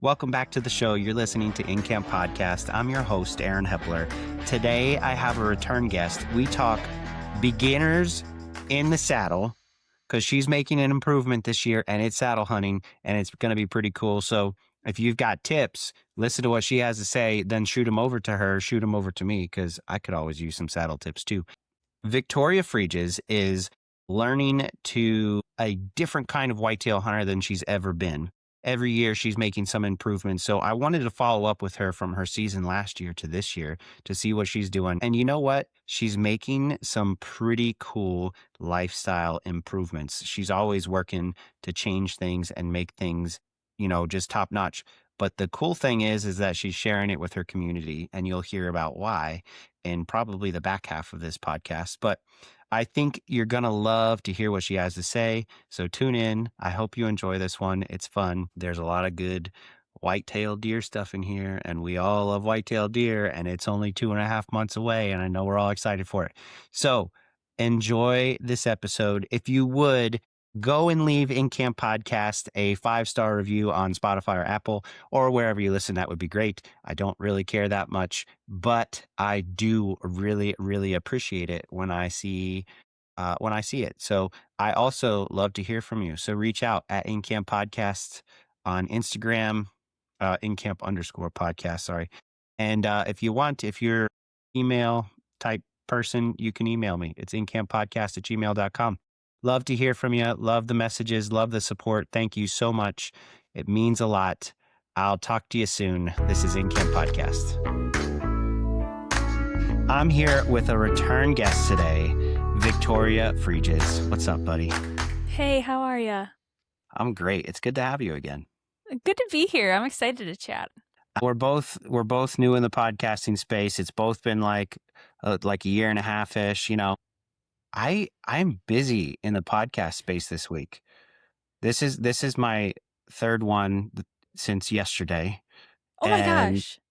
Welcome back to the show. You're listening to InCamp Podcast. I'm your host, Aaron Hepler. Today, I have a return guest. We talk beginners in the saddle because she's making an improvement this year and it's saddle hunting and it's going to be pretty cool. So if you've got tips, listen to what she has to say, then shoot them over to her, shoot them over to me because I could always use some saddle tips too. Victoria Friedges is learning to a different kind of whitetail hunter than she's ever been. Every year she's making some improvements. So I wanted to follow up with her from her season last year to this year to see what she's doing. And you know what? She's making some pretty cool lifestyle improvements. She's always working to change things and make things, just top notch. But the cool thing is that she's sharing it with her community, and you'll hear about why in probably the back half of this podcast. But I think you're going to love to hear what she has to say. So tune in. I hope you enjoy this one. It's fun. There's a lot of good whitetail deer stuff in here, and we all love whitetail deer, and it's only 2.5 months away, and I know we're all excited for it. So enjoy this episode. If you would, go and leave InCamp Podcast a 5-star review on Spotify or Apple or wherever you listen. That would be great. I don't really care that much, but I do really, really appreciate it when I see it. So I also love to hear from you. So reach out at InCamp Podcast on Instagram, InCamp_podcast. Sorry. And if you're email type person, you can email me. It's incamppodcast@gmail.com. Love to hear from you. Love the messages. Love the support. Thank you so much. It means a lot. I'll talk to you soon. This is InCamp Podcast. I'm here with a return guest today, Victoria Friedges. What's up, buddy? Hey, how are you? I'm great. It's good to have you again. Good to be here. I'm excited to chat. We're both new in the podcasting space. It's both been like a year and a half-ish, I'm busy in the podcast space this week. This is my third one since yesterday. Oh my gosh.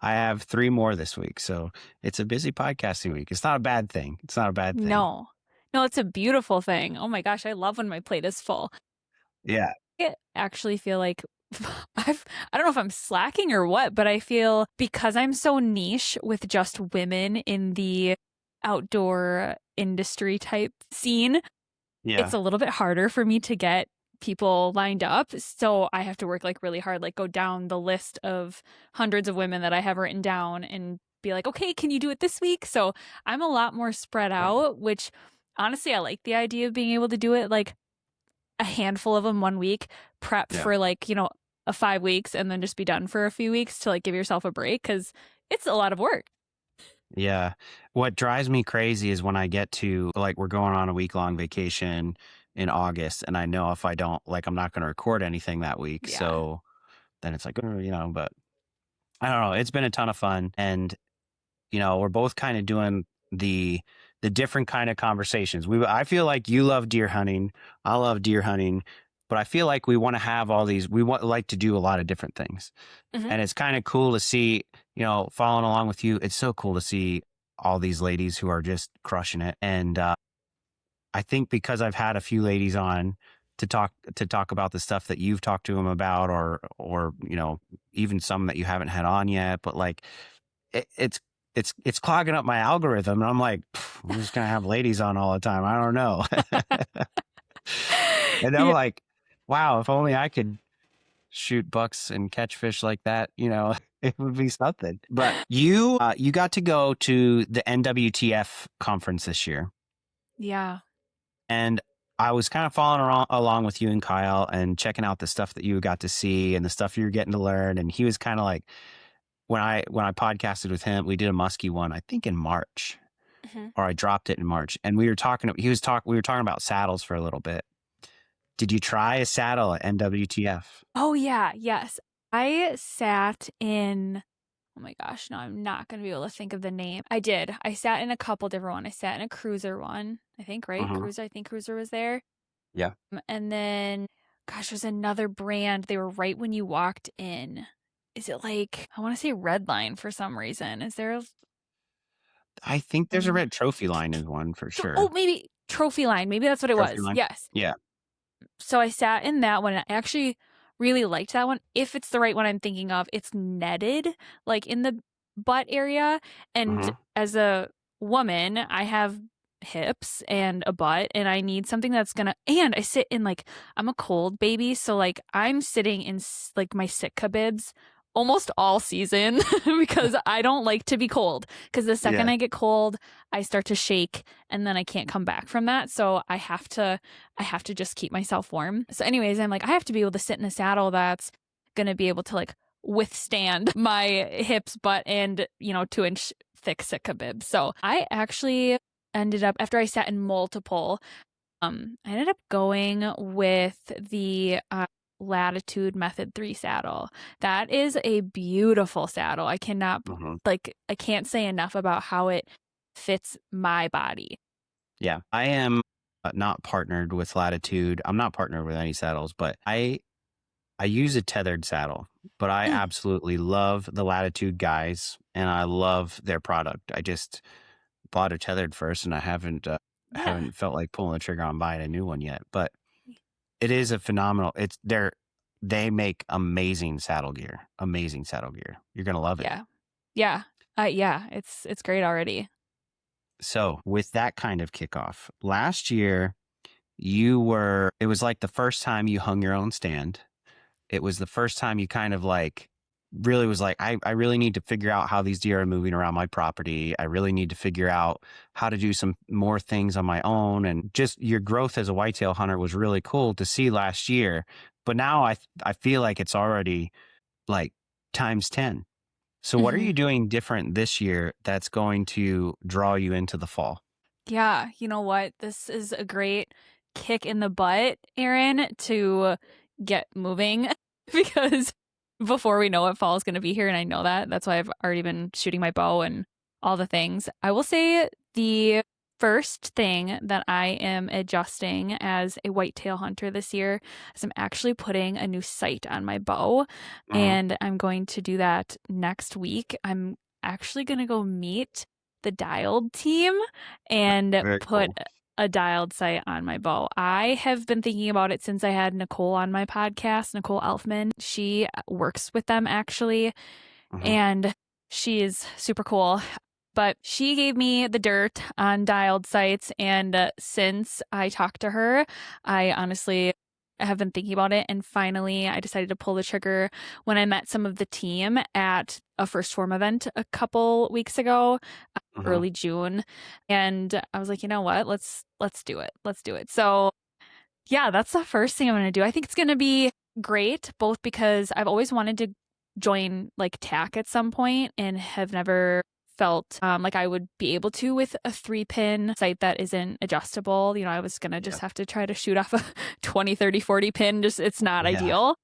I have 3 more this week. So it's a busy podcasting week. It's not a bad thing. No, it's a beautiful thing. Oh my gosh. I love when my plate is full. Yeah. I actually feel like I don't know if I'm slacking or what, but I feel because I'm so niche with just women in the outdoor industry type scene, it's a little bit harder for me to get people lined up. So I have to work really hard, go down the list of hundreds of women that I have written down and be like, okay, can you do it this week? So I'm a lot more spread out, which honestly, I like the idea of being able to do it a handful of them one week, prep for 5 weeks and then just be done for a few weeks to give yourself a break because it's a lot of work. Yeah. What drives me crazy is when I get to we're going on a week-long vacation in August and I know if I don't I'm not going to record anything that week. Yeah. So then it's but I don't know. It's been a ton of fun and we're both kind of doing the different kind of conversations. I feel like you love deer hunting. I love deer hunting, but I feel like we want to have all these, like to do a lot of different things. Mm-hmm. And it's kind of cool to see, following along with you. It's so cool to see all these ladies who are just crushing it. And I think because I've had a few ladies on to talk about the stuff that you've talked to them about, or even some that you haven't had on yet, but it's clogging up my algorithm, and I'm like, I'm just gonna have ladies on all the time. I don't know. And I'm like, wow, if only I could shoot bucks and catch fish like that, it would be something. But you got to go to the NWTF conference this year. Yeah. And I was kind of following along with you and Kyle and checking out the stuff that you got to see and the stuff you were getting to learn. And he was kind of like, when I podcasted with him, we did a muskie one, I think in March, or I dropped it in March. And we were talking about saddles for a little bit. Did you try a saddle at NWTF? Oh yeah. Yes. I sat in, oh my gosh, no, I'm not going to be able to think of the name. I did. I sat in a couple different ones. I sat in a cruiser one, I think, right? Cruiser. I think Cruiser was there. Yeah. And then, gosh, there's another brand. They were right when you walked in. Is it I want to say Redline for some reason. Is there I think there's a red Trophy Line is one for sure. Oh, maybe Trophy Line. Maybe that's what it was. Line? Yes. Yeah. So I sat in that one. I actually really liked that one. If it's the right one I'm thinking of, it's netted like in the butt area. And Mm-hmm. as a woman, I have hips and a butt, and I need something that's gonna, and I sit in like, I'm a cold baby. So like I'm sitting in like my Sitka bibs almost all season because I don't like to be cold. Because the second Yeah. I get cold, I start to shake and then I can't come back from that. So I have to just keep myself warm. So anyways, I'm like, I have to be able to sit in a saddle that's gonna be able to like withstand my hips, butt, and 2-inch thick Sitka bib. So I actually ended up, after I sat in multiple, I ended up going with the Latitude Method 3 saddle. That is a beautiful saddle. I cannot, Mm-hmm. like, I can't say enough about how it fits my body. Yeah. I am not partnered with Latitude. I'm not partnered with any saddles, but I use a tethered saddle, but I Mm, absolutely love the Latitude guys and I love their product. I just bought a tethered first and I yeah. haven't felt like pulling the trigger on buying a new one yet, but it is a phenomenal. They make amazing saddle gear. Amazing saddle gear. You're going to love it. Yeah. Yeah. Yeah, it's great already. So, with that kind of kickoff, last year it was like the first time you hung your own stand. It was the first time you kind of like really was like, I really need to figure out how these deer are moving around my property. I really need to figure out how to do some more things on my own. And just your growth as a whitetail hunter was really cool to see last year. But now I feel like it's already like times 10. So what are Mhm. you doing different this year that's going to draw you into the fall? Yeah, you know what? This is a great kick in the butt, Aaron, to get moving because before we know it, fall is going to be here. And I know that. That's why I've already been shooting my bow and all the things. I will say the first thing that I am adjusting as a whitetail hunter this year is I'm actually putting a new sight on my bow. Hmm. And I'm going to do that next week. I'm actually going to go meet the dialed team and Very put cool. a dialed sight on my bow. I have been thinking about it since I had Nicole on my podcast, Nicole Elfman. She works with them actually, Hmm. and she is super cool. But she gave me the dirt on dialed sights, and since I talked to her, I honestly have been thinking about it. And finally, I decided to pull the trigger when I met some of the team at a first Phorm event a couple weeks ago, Hmm. early June, and I was like, you know what? Let's do it. Let's do it. So yeah, that's the first thing I'm going to do. I think it's going to be great, both because I've always wanted to join like TAC at some point and have never felt like I would be able to with a 3-pin sight that isn't adjustable. I was going to just Yep. have to try to shoot off a 20, 30, 40 pin. Just it's not Yeah. ideal.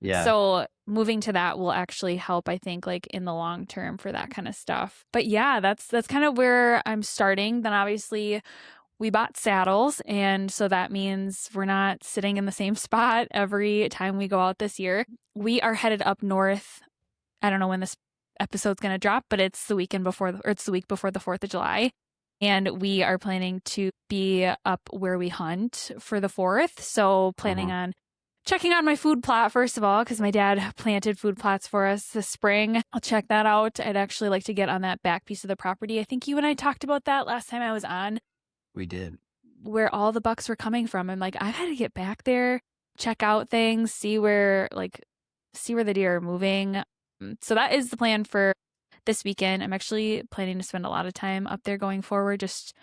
Yeah. So moving to that will actually help, I think, like in the long term for that kind of stuff. But yeah, that's kind of where I'm starting. Then obviously we bought saddles, and so that means we're not sitting in the same spot every time we go out this year. We are headed up north. I don't know when this episode's going to drop, but it's the weekend before, or it's the week before the 4th of July. And we are planning to be up where we hunt for the 4th. So planning Hmm. on checking on my food plot, first of all, because my dad planted food plots for us this spring. I'll check that out. I'd actually like to get on that back piece of the property. I think you and I talked about that last time I was on, We did. where all the bucks were coming from. I'm like, I got to get back there, check out things, see where the deer are moving. So that is the plan for this weekend. I'm actually planning to spend a lot of time up there going forward, just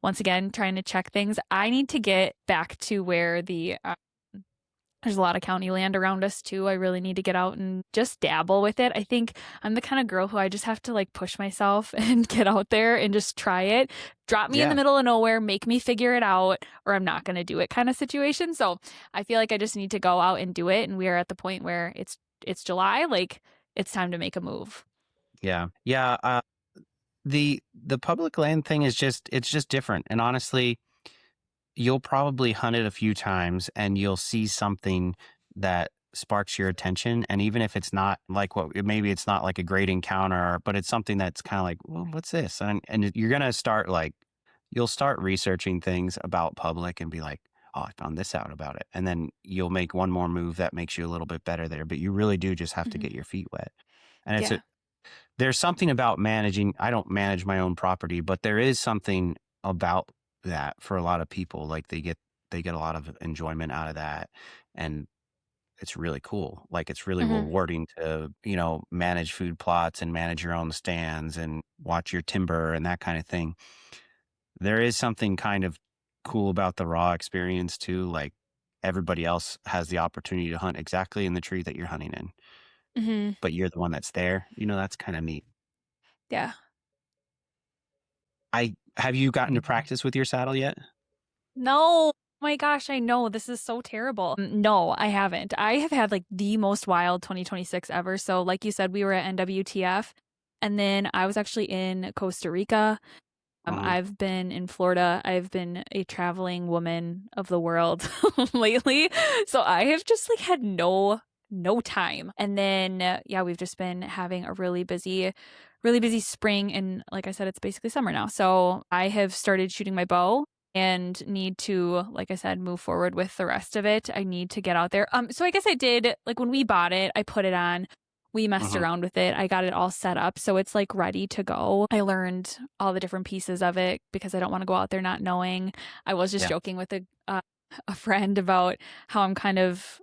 once again trying to check things. I need to get back to where there's a lot of county land around us too. I really need to get out and just dabble with it. I think I'm the kind of girl who I just have to like push myself and get out there and just try it. Drop me in the Yeah. middle of nowhere, make me figure it out, or I'm not going to do it kind of situation. So I feel like I just need to go out and do it. And we are at the point where it's July, like it's time to make a move. Yeah. Yeah. The public land thing is it's just different. And honestly, you'll probably hunt it a few times and you'll see something that sparks your attention. And even if it's not like maybe it's not like a great encounter, but it's something that's kind of like, well, what's this? And you're going to start like, you'll start researching things about public and be like, oh, I found this out about it. And then you'll make one more move that makes you a little bit better there. But you really do just have to Mhm. get your feet wet. And Yeah. there's something about managing. I don't manage my own property, but there is something about that for a lot of people. Like they get a lot of enjoyment out of that. And it's really cool. Like it's really Mhm. rewarding to, manage food plots and manage your own stands and watch your timber and that kind of thing. There is something kind of cool about the raw experience too. Like everybody else has the opportunity to hunt exactly in the tree that you're hunting in, Mhm. but you're the one that's there. That's kind of neat. Yeah. I have you gotten to practice with your saddle yet? No. Oh my gosh, I know. This is so terrible. No, I haven't. I have had like the most wild 2026 ever. So, like you said, we were at NWTF, and then I was actually in Costa Rica. Hmm. I've been in Florida. I've been a traveling woman of the world lately. So I have just like had no time. And then yeah, we've just been having a really busy spring, and like I said, it's basically summer now. So I have started shooting my bow and need to, like I said, move forward with the rest of it. I need to get out there. So I guess I did, like when we bought it, I put it on. We messed Hmm. around with it. I got it all set up so it's like ready to go. I learned all the different pieces of it because I don't want to go out there not knowing. I was just Yeah. joking with a friend about how I'm kind of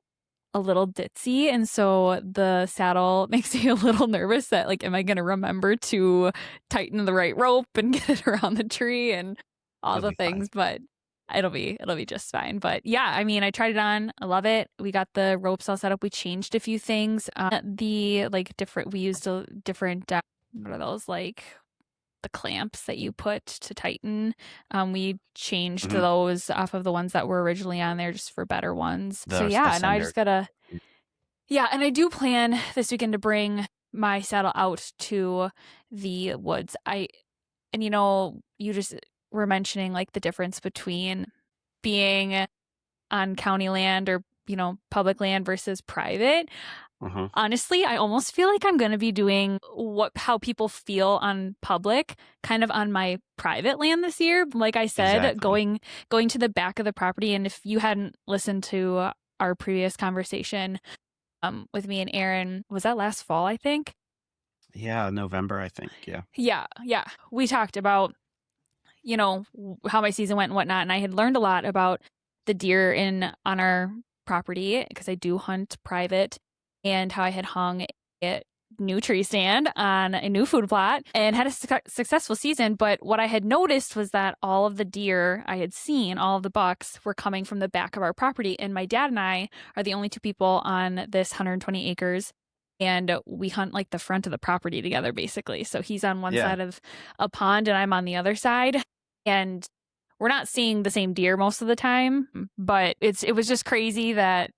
a little ditzy, and so the saddle makes me a little nervous that like am I going to remember to tighten the right rope and get it around the tree and all You'll the be fine. things, but it'll be just fine. But yeah, I mean, I tried it on. I love it. We got the ropes all set up. We changed a few things. The like different we used a different what are those, like the clamps that you put to tighten. We changed Hmm. those off of the ones that were originally on there just for better ones. So The yeah, now I sender. just gotta, yeah, and I do plan this weekend to bring my saddle out to the woods. And you just were mentioning like the difference between being on county land or, public land versus private. Hmm. Honestly, I almost feel like I'm going to be doing how people feel on public kind of on my private land this year. Like I said, Exactly. going to the back of the property, and if you hadn't listened to our previous conversation with me and Aaron, was that last fall, I think? Yeah. November, I think. Yeah. Yeah, yeah. We talked about, how my season went and whatnot, and I had learned a lot about the deer in on our property because I do hunt private, and how I had hung a new tree stand on a new food plot and had a successful season. But what I had noticed was that all of the deer I had seen, all of the bucks, were coming from the back of our property, and my dad and I are the only two people on this 120 acres. And we hunt like the front of the property together, basically. So he's on one Yeah. side of a pond and I'm on the other side. And we're not seeing the same deer most of the time, but it was just crazy that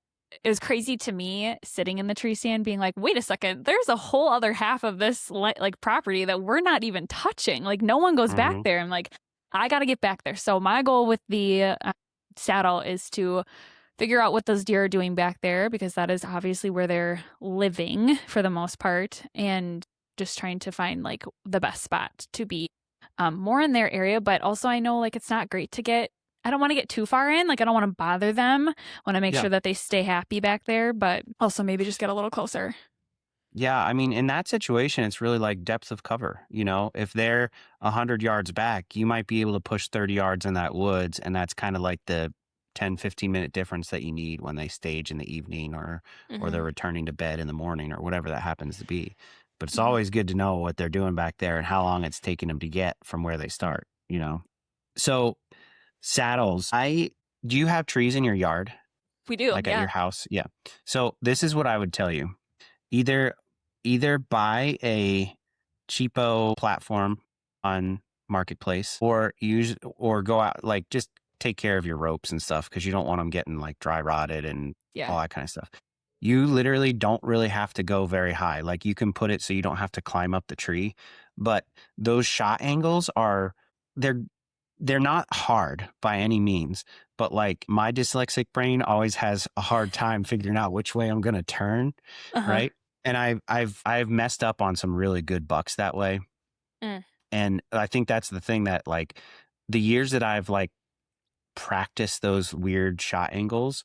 it was crazy to me sitting in the tree stand being like, wait a second, there's a whole other half of this like property that we're not even touching. Like no one goes back Hmm. there. I'm like, I got to get back there. So my goal with the saddle is to figure out what those deer are doing back there because that is obviously where they're living for the most part, and just trying to find like the best spot to be more in their area. But also I know like it's not great to get, I don't want to get too far in, like I don't want to bother them. I want to make Yeah. sure that they stay happy back there, but also maybe just get a little closer. Yeah, I mean, in that situation, it's really like depth of cover. If they're 100 yards back, you might be able to push 30 yards in that woods, and that's kind of like the 10-15 minute difference that you need when they stage in the evening or Hmm. they're returning to bed in the morning or whatever that happens to be. But it's Hmm. always good to know what they're doing back there and how long it's taking them to get from where they start. So saddles, I do you have trees in your yard, We do, like at yeah. your house? Yeah. So this is what I would tell you. Either either buy a cheapo platform on marketplace or go out, like just take care of your ropes and stuff because you don't want them getting like dry rotted and Yeah. all that kind of stuff. You literally don't really have to go very high. Like you can put it so you don't have to climb up the tree, but those shot angles they're they're not hard by any means, but like my dyslexic brain always has a hard time figuring out which way I'm going to turn, Uh-huh. right? And I've messed up on some really good bucks that way. Mm. And I think that's the thing that like the years that I've like practice those weird shot angles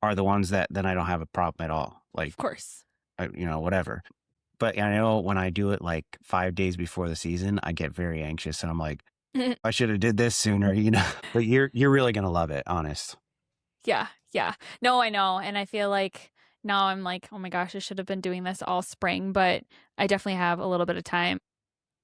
are the ones that then I don't have a problem at all. Like, Of course. whatever. But I know when I do it like 5 days before the season, I get very anxious and I'm like, I should have did this sooner, But you're really gonna love it, honest. Yeah. Yeah. No, I know. And I feel like now I'm like, oh my gosh, I should have been doing this all spring, but I definitely have a little bit of time.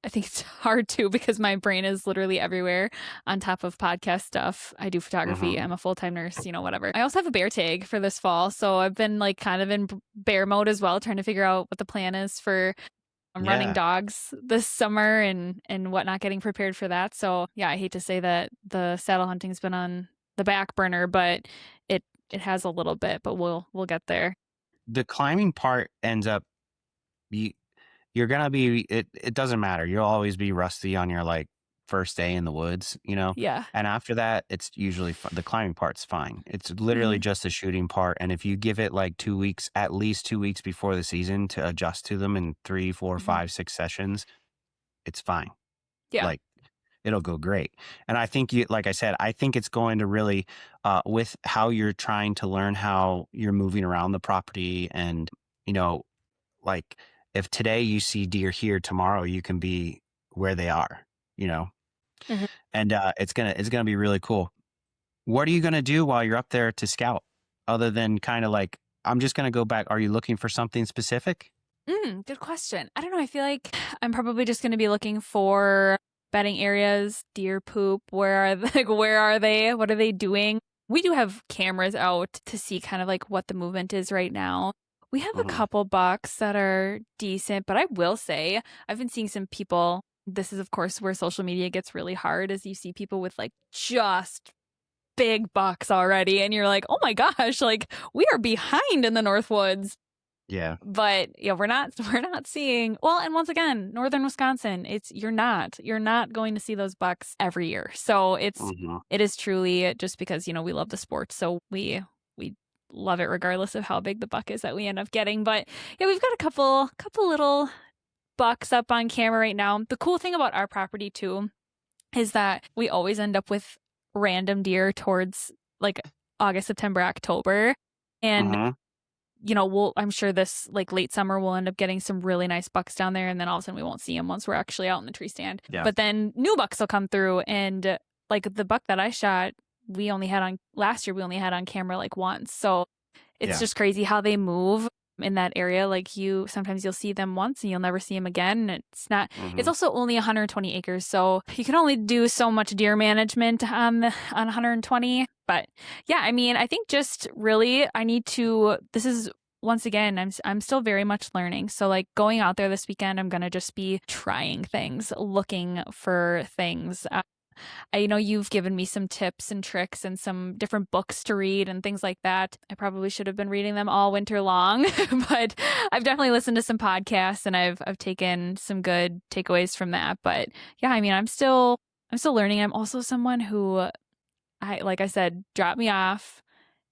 I think it's hard too because my brain is literally everywhere on top of podcast stuff. I do photography. Mhm. I'm a full-time nurse, whatever. I also have a bear tag for this fall. So I've been like kind of in bear mode as well, trying to figure out what the plan is for running Yeah. dogs this summer and whatnot, getting prepared for that. So yeah, I hate to say that the saddle hunting's been on the back burner, but it has a little bit, but we'll get there. The climbing part ends up you you're gonna be it doesn't matter. You'll always be rusty on your like first day in the woods. Yeah. And after that, it's usually the climbing part's fine. It's literally Mhm. just the shooting part. And if you give it like 2 weeks, at least 2 weeks before the season to adjust to them in 3, 4, Mhm. 5, 6 sessions, it's fine. Yeah. Like it'll go great. And I think like I said, I think it's going to really, with how you're trying to learn how you're moving around the property and, you know, like if today you see deer here, tomorrow you can be where they are, you know, Mhm. and it's gonna be really cool. What are you gonna do while you're up there to scout, other than kind of like I'm just gonna go back? Are you looking for something specific? Good question. I don't know. I feel like I'm probably just going to be looking for bedding areas, deer poop. Where are like where are they? What are they doing? We do have cameras out to see kind of like what the movement is right now. We have a Hmm. couple bucks that are decent, but I will say I've been seeing some people. This is of course where social media gets really hard, as you see people with like just big bucks already, and you're like, oh my gosh, like we are behind in the North Woods. Yeah. But yeah, we're not seeing, well, and once again, northern Wisconsin, you're not going to see those bucks every year. So Hmm. it is truly just because, we love the sport. So we love it regardless of how big the buck is that we end up getting. But yeah, we've got a couple little bucks up on camera right now. The cool thing about our property too is that we always end up with random deer towards like August, September, October. And Hmm. I'm sure this like late summer we'll end up getting some really nice bucks down there, and then all of a sudden we won't see them once we're actually out in the tree stand. Yeah. But then new bucks will come through, and like the buck that I shot, last year we only had on camera like once. So it's Yeah. just crazy how they move in that area. Like sometimes you'll see them once and you'll never see them again. It's Hmm. also only 120 acres. So you can only do so much deer management on 120. But yeah, I mean, I think just really this is once again, I'm still very much learning. So like going out there this weekend, I'm going to just be trying things, looking for things. I know you've given me some tips and tricks and some different books to read and things like that. I probably should have been reading them all winter long, but I've definitely listened to some podcasts and I've taken some good takeaways from that. But yeah, I mean, I'm still learning. I'm also someone who like I said, drop me off,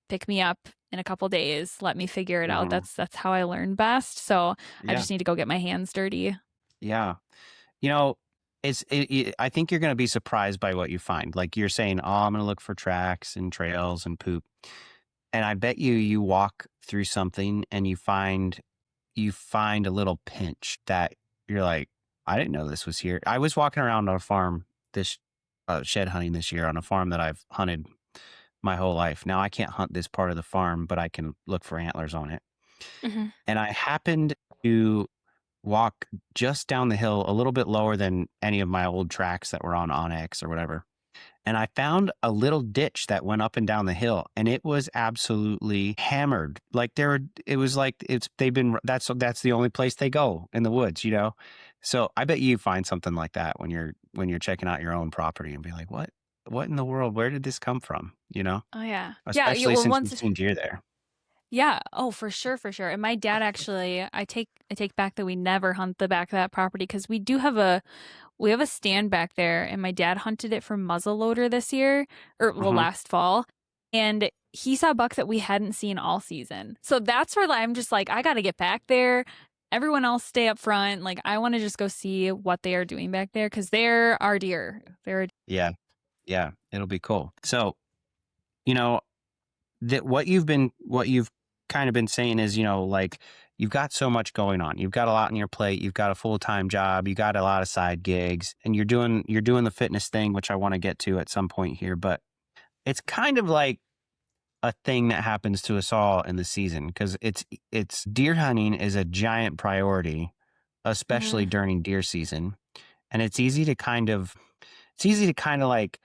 pick me up in a couple days, let me figure it out. Hmm. That's how I learn best. So I Yeah. just need to go get my hands dirty. Yeah. You know, I think you're going to be surprised by what you find. Like you're saying, oh, I'm going to look for tracks and trails and poop. And I bet you walk through something and you find a little pinch that you're like, I didn't know this was here. I was walking around on a farm this shed hunting this year on a farm that I've hunted my whole life. Now I can't hunt this part of the farm, but I can look for antlers on it. Hmm. And I happened to walk just down the hill a little bit lower than any of my old tracks that were on Onyx or whatever. And I found a little ditch that went up and down the hill, and it was absolutely hammered. Like it was like that's the only place they go in the woods. So I bet you find something like that when you're checking out your own property and be like, what in the world? Where did this come from? Oh yeah. Yeah. Especially Well, since you've once seen deer there. Yeah. Oh, for sure, for sure. And my dad actually, I take back that we never hunt the back of that property because we have a stand back there, and my dad hunted it for muzzleloader this year, or well, Hmm. last fall, and he saw bucks that we hadn't seen all season. So that's where I'm just like, I got to get back there. Everyone else stay up front. Like I want to just go see what they are doing back there because they're our deer. They're Yeah. Yeah. It'll be cool. So you know, that what you've kind of been saying is, like you've got so much going on. You've got a lot on your plate. You've got a full-time job. You got a lot of side gigs, and you're doing the fitness thing, which I want to get to at some point here, but it's kind of like a thing that happens to us all in the season because it's deer hunting is a giant priority, especially Mm-hmm. during deer season. And it's easy to kind of like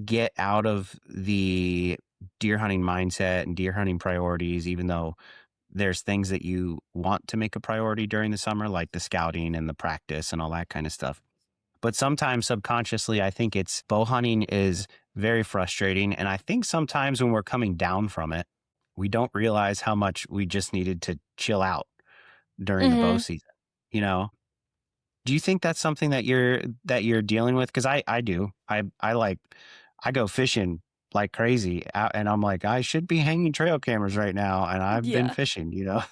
get out of the deer hunting mindset and deer hunting priorities, even though there's things that you want to make a priority during the summer, like the scouting and the practice and all that kind of stuff. But sometimes subconsciously, I think it's bow hunting is very frustrating. And I think sometimes when we're coming down from it, we don't realize how much we just needed to chill out during the bow Mm-hmm. season. You know, do you think that's something that you're dealing with? Because I do. I go fishing like crazy, and I'm like I should be hanging trail cameras right now, and I've been Yeah. fishing. You know.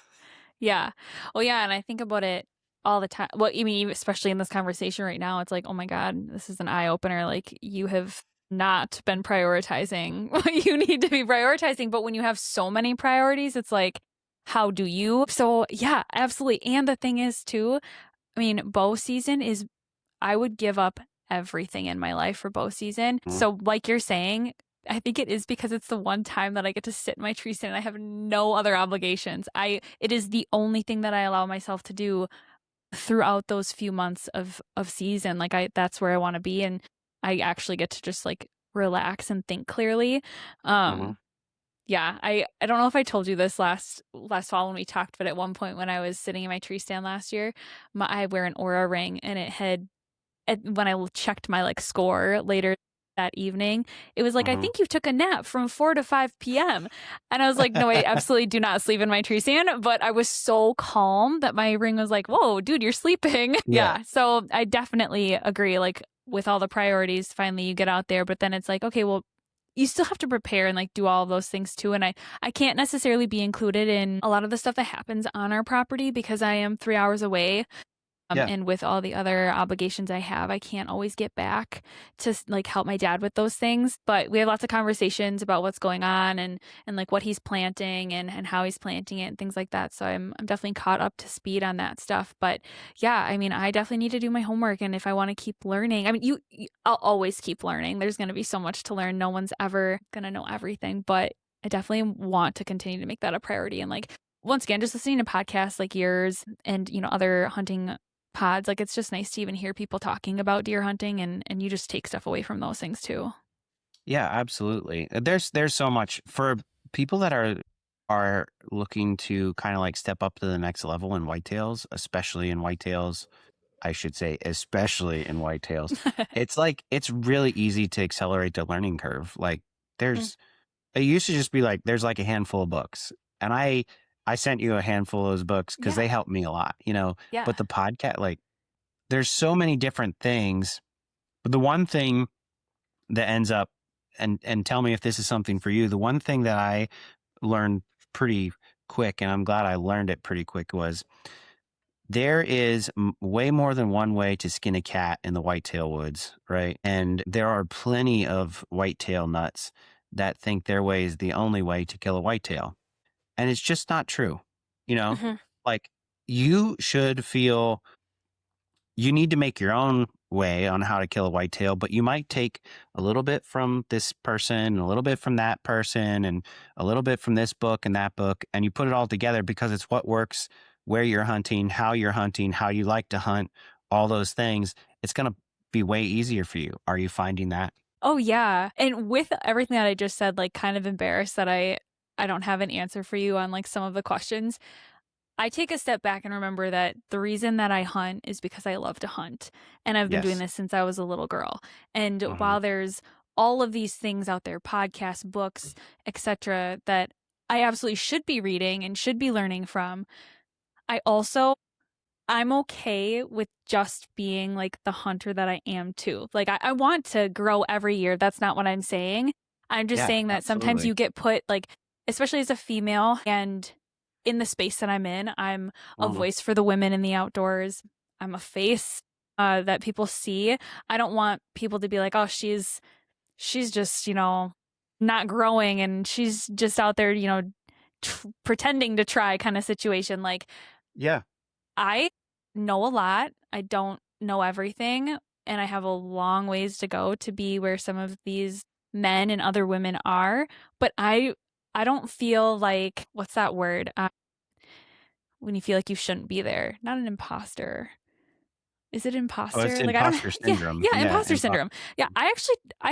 Yeah. Oh, yeah. And I think about it all the time. Well, I mean, especially in this conversation right now, it's like, oh my God, this is an eye opener. Like, you have not been prioritizing what you need to be prioritizing. But when you have so many priorities, it's like, how do you? So, yeah, absolutely. And the thing is, too, I mean, bow season is, I would give up everything in my life for bow season. Mhm. So, like you're saying, I think it is because it's the one time that I get to sit in my tree stand and I have no other obligations. It is the only thing that I allow myself to do throughout those few months of season. Like that's where I want to be, and I actually get to just like relax and think clearly. Mhm. Yeah, I don't know if I told you this last fall when we talked, but at one point when I was sitting in my tree stand last year, I wear an Aura ring, and it had when I checked my like score later that evening, it was like, I Mhm. think you took a nap from 4 to 5 p.m. And I was like, no, I absolutely do not sleep in my tree stand. But I was so calm that my ring was like, whoa, dude, you're sleeping. Yeah. Yeah. So I definitely agree. Like with all the priorities, finally you get out there, but then it's like, okay, well, you still have to prepare and like do all of those things too. And I can't necessarily be included in a lot of the stuff that happens on our property because I am 3 hours away. Yeah. And with all the other obligations I have, I can't always get back to like help my dad with those things. But we have lots of conversations about what's going on and like what he's planting and how he's planting it and things like that. So I'm definitely caught up to speed on that stuff. But yeah, I mean, I definitely need to do my homework. And if I want to keep learning, I mean, I'll always keep learning. There's going to be so much to learn. No one's ever going to know everything. But I definitely want to continue to make that a priority. And like, once again, just listening to podcasts like yours and, other hunting pods, like it's just nice to even hear people talking about deer hunting and you just take stuff away from those things too. Yeah, absolutely. There's so much for people that are looking to kind of like step up to the next level in whitetails, especially in whitetails. I should say, especially in whitetails. It's like it's really easy to accelerate the learning curve. Like Mm. there's it used to just be like there's like a handful of books. And I sent you a handful of those books because Yeah. they helped me a lot. Yeah. But the podcast, like there's so many different things. But the one thing that ends up and tell me if this is something for you. The one thing that I learned pretty quick, and I'm glad I learned it pretty quick, was there is way more than one way to skin a cat in the whitetail woods, right? And there are plenty of whitetail nuts that think their way is the only way to kill a whitetail. And it's just not true. You know, Hmm. like you should feel you need to make your own way on how to kill a whitetail, but you might take a little bit from this person, a little bit from that person, and a little bit from this book and that book, and you put it all together because it's what works, where you're hunting, how you like to hunt, all those things. It's going to be way easier for you. Are you finding that? Oh yeah. And with everything that I just said, like kind of embarrassed that I don't have an answer for you on like some of the questions. I take a step back and remember that the reason that I hunt is because I love to hunt. And I've been doing Yes. this since I was a little girl. And Hmm. while there's all of these things out there, podcasts, books, etc., that I absolutely should be reading and should be learning from, I'm okay with just being like the hunter that I am too. Like I want to grow every year. That's not what I'm saying. I'm just Yeah, saying that sometimes absolutely. you get put like, especially as a female and in the space that I'm in, I'm a Hmm. voice for the women in the outdoors. I'm a face that people see. I don't want people to be like, oh, she's just, not growing and she's just out there, pretending to try kind of situation. Like, Yeah. I know a lot. I don't know everything, and I have a long ways to go to be where some of these men and other women are, but I don't feel like, what's that word? When you feel like you shouldn't be there. Not an imposter. Is it Oh, it's imposter? Like, I don't imposter yeah, syndrome. yeah, Yeah. imposter syndrome. Yeah, I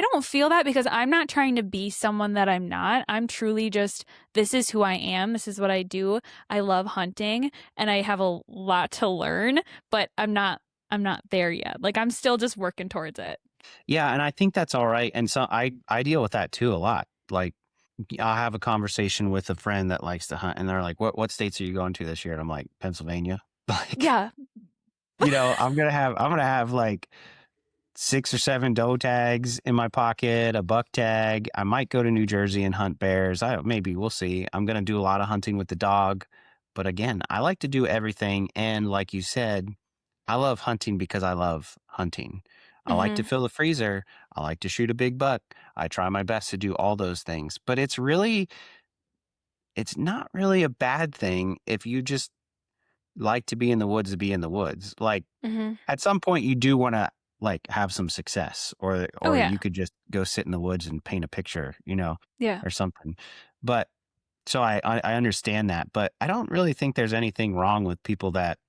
don't feel that because I'm not trying to be someone that I'm not. I'm truly just, this is who I am. This is what I do. I love hunting and I have a lot to learn, but I'm not there yet. Like, I'm still just working towards it. Yeah, and I think that's all right. And so I deal with that too a lot. Like I'll have a conversation with a friend that likes to hunt and they're like, what states are you going to this year? And I'm like, Pennsylvania. Like, Yeah. I'm gonna have like 6 or 7 doe tags in my pocket, a buck tag. I might go to New Jersey and hunt bears. Maybe we'll see. I'm gonna do a lot of hunting with the dog. But again, I like to do everything. And like you said, I love hunting because I love hunting. I like to Mhm. fill the freezer. I like to shoot a big buck. I try my best to do all those things. But it's not really a bad thing if you just like to be in the woods to be in the woods. Like Mhm. at some point you do want to like have some success or Oh you yeah. could just go sit in the woods and paint a picture, Yeah. or something. But so I understand that, but I don't really think there's anything wrong with people that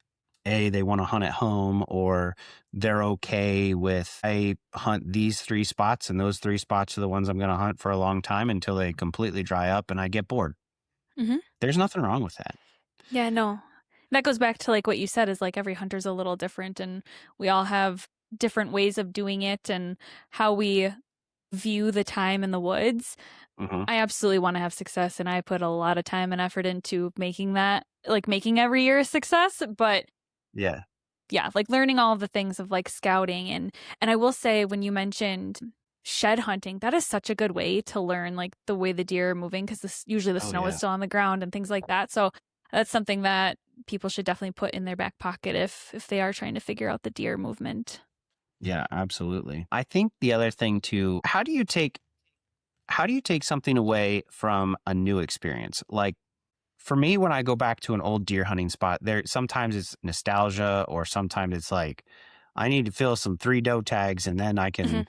they want to hunt at home or they're okay with I hunt these 3 spots and those 3 spots are the ones I'm going to hunt for a long time until they completely dry up and I get bored. Mhm. There's nothing wrong with that. Yeah, no. That goes back to like what you said is like every hunter's a little different and we all have different ways of doing it and how we view the time in the woods. Hmm. I absolutely want to have success and I put a lot of time and effort into making that, like making every year a success, but Yeah. yeah, like learning all of the things of like scouting and I will say when you mentioned shed hunting, that is such a good way to learn like the way the deer are moving because this usually the Oh snow is yeah. still on the ground and things like that. So that's something that people should definitely put in their back pocket if they are trying to figure out the deer movement. Yeah, absolutely. I think the other thing too, how do you take something away from a new experience? Like for me, when I go back to an old deer hunting spot, there sometimes it's nostalgia, or sometimes it's like I need to fill some 3 doe tags and then I Hmm. can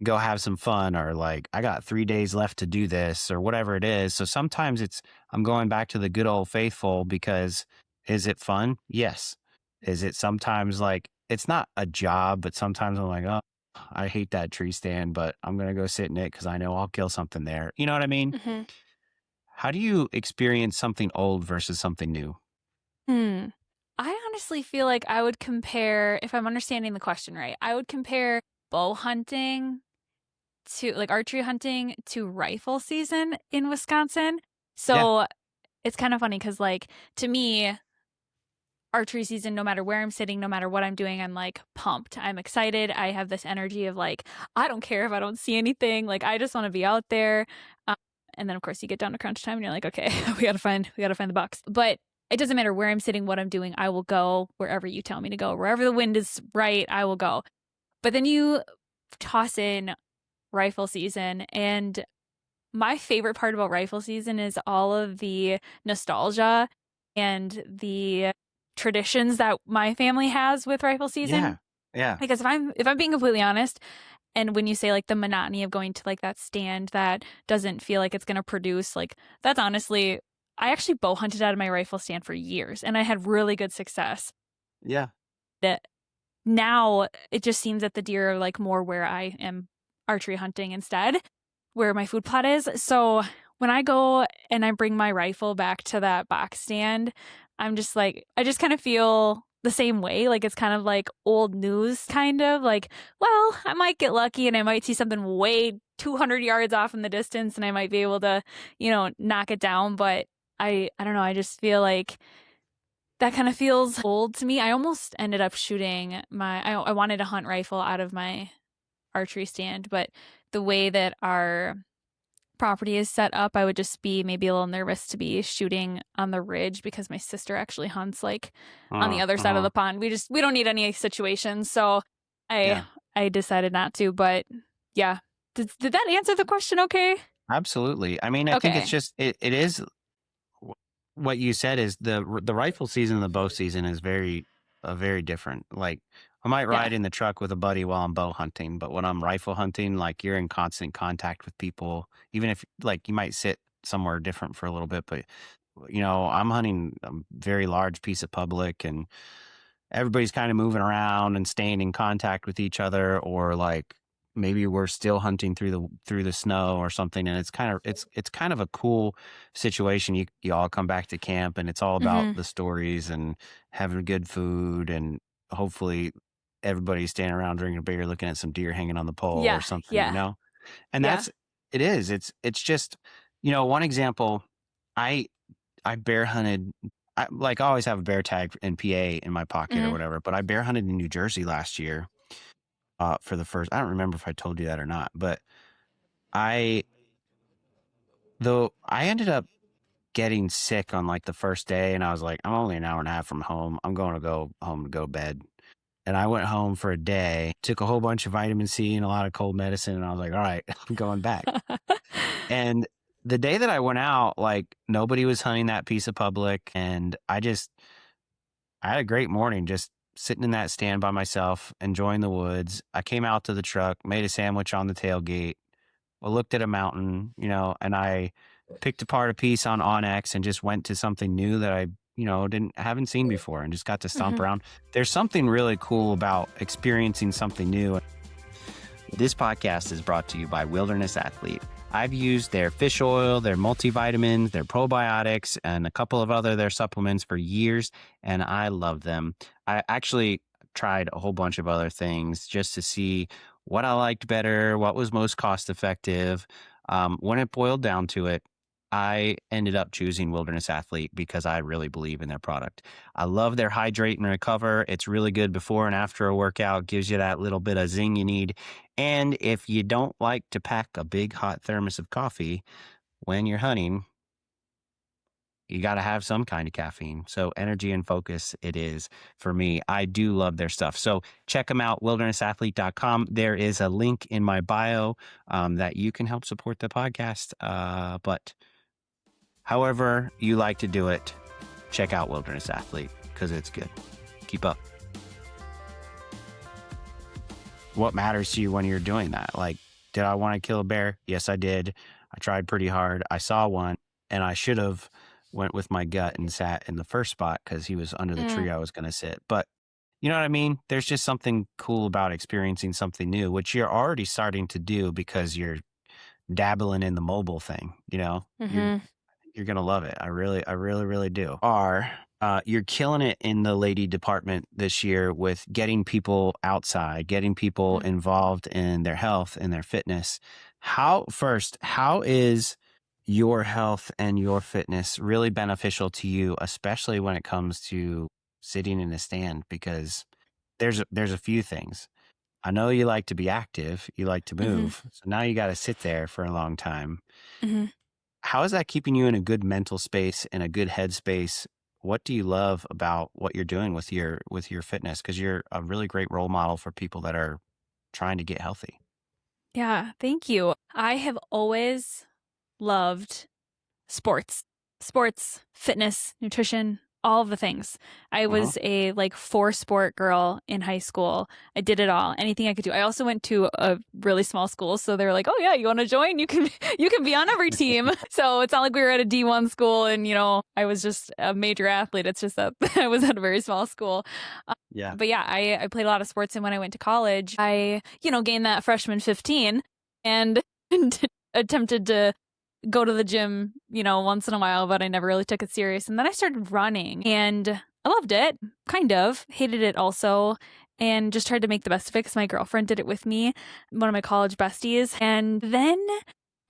go have some fun, or like I got 3 days left to do this, or whatever it is. So sometimes I'm going back to the good old faithful because is it fun? Yes. Is it sometimes like it's not a job, but sometimes I'm like, oh, I hate that tree stand, but I'm gonna go sit in it because I know I'll kill something there. You know what I mean? Hmm. How do you experience something old versus something new? Hmm. I honestly feel like I would compare, if I'm understanding the question right, I would compare bow hunting to like archery hunting to rifle season in Wisconsin. Yeah. So it's kind of funny because, like, to me, archery season, no matter where I'm sitting, no matter what I'm doing, I'm like pumped. I'm excited. I have this energy of like, I don't care if I don't see anything. Like, I just want to be out there. Um, and then, of course, you get down to crunch time and you're like, okay, we gotta find the bucks. But it doesn't matter where I'm sitting, what I'm doing. I will go wherever you tell me to go. Wherever the wind is right, I will go. But then you toss in rifle season and my favorite part about rifle season is all of the nostalgia and the traditions that my family has with rifle season. Yeah. Yeah. Because if I'm being completely honest, and when you say like the monotony of going to like that stand that doesn't feel like it's gonna produce, like that's honestly I actually bow hunted out of my rifle stand for years and I had really good success. Yeah. That now it just seems that the deer are like more where I am archery hunting instead, where my food plot is. So when I go and I bring my rifle back to that box stand, I'm just like, I just kind of feel the same way. Like it's kind of like old news, kind of like, well, I might get lucky and I might see something way 200 yards off in the distance and I might be able to, knock it down. But I don't know. I just feel like that kind of feels old to me. I almost ended up shooting I wanted a hunt rifle out of my archery stand, but the way that our property is set up, I would just be maybe a little nervous to be shooting on the ridge because my sister actually hunts like on the other side of Uh-huh. the pond. We don't need any situations, so I Yeah. I decided not to, but yeah. Did that answer the question okay? Absolutely. I mean, I think it's Okay. just it is what you said is the rifle season and the bow season is very different. Like I might Yeah. ride in the truck with a buddy while I'm bow hunting, but when I'm rifle hunting, like you're in constant contact with people, even if like you might sit somewhere different for a little bit, but I'm hunting a very large piece of public and everybody's kind of moving around and staying in contact with each other, or like maybe we're still hunting through the snow or something, and it's kind of a cool situation. You all come back to camp and it's all about Mm-hmm. the stories and having good food, and hopefully everybody's standing around drinking a beer looking at some deer hanging on the pole or Yeah. something, Yeah. and Yeah. that's it is it's just one example. I bear hunted. I always have a bear tag in PA in my pocket or Mm-hmm. whatever, but I bear hunted in New Jersey last year for the first. I don't remember if I told you that or not, but I I ended up getting sick on like the first day, and I was like, I'm only an hour and a half from home. I'm going to go home to go to bed. And I went home for a day, took a whole bunch of vitamin C and a lot of cold medicine, and I was like, all right, I'm going back. And the day that I went out, like nobody was hunting that piece of public, and I had a great morning just sitting in that stand by myself, enjoying the woods. I came out to the truck, made a sandwich on the tailgate. I looked at a mountain, and I picked apart a piece on Onyx and just went to something new that I, haven't seen before and just got to stomp Mm-hmm. around. There's something really cool about experiencing something new. This podcast is brought to you by Wilderness Athlete. I've used their fish oil, their multivitamins, their probiotics, and a couple of other their supplements for years, and I love them. I actually tried a whole bunch of other things just to see what I liked better, what was most cost effective. When it boiled down to it, I ended up choosing Wilderness Athlete because I really believe in their product. I love their Hydrate and Recover. It's really good before and after a workout, gives you that little bit of zing you need. And if you don't like to pack a big hot thermos of coffee when you're hunting, you got to have some kind of caffeine. So, energy and focus, it is for me. I do love their stuff. So, check them out, wildernessathlete.com. There is a link in my bio that you can help support the podcast. But however you like to do it, check out Wilderness Athlete because it's good. Keep up. What matters to you when you're doing that? Like, did I want to kill a bear? Yes, I did. I tried pretty hard. I saw one, and I should have went with my gut and sat in the first spot because he was under the Mm. tree I was going to sit. But you know what I mean? There's just something cool about experiencing something new, which you're already starting to do because you're dabbling in the mobile thing. Mm-hmm. You're gonna love it. I really, really do. You're killing it in the lady department this year with getting people outside, getting people Mm-hmm. involved in their health and their fitness. How is your health and your fitness really beneficial to you, especially when it comes to sitting in a stand? Because there's a few things. I know you like to be active, you like to Mm-hmm. move, so now you got to sit there for a long time. Mm-hmm. How is that keeping you in a good mental space and a good headspace? What do you love about what you're doing with your fitness? Because you're a really great role model for people that are trying to get healthy. Yeah. Thank you. I have always loved sports, fitness, nutrition, all of the things. I Uh-huh. was a like 4 sport girl in high school. I did it all, anything I could do. I also went to a really small school, so they were like, "Oh yeah, you want to join? You can you can be on every team." So it's not like we were at a D1 school and I was just a major athlete. It's just that I was at a very small school. Yeah. But yeah, I played a lot of sports, and when I went to college, I gained that freshman 15 and attempted to go to the gym, once in a while, but I never really took it serious. And then I started running and I loved it, kind of, hated it also, and just tried to make the best of it because my girlfriend did it with me, one of my college besties. And then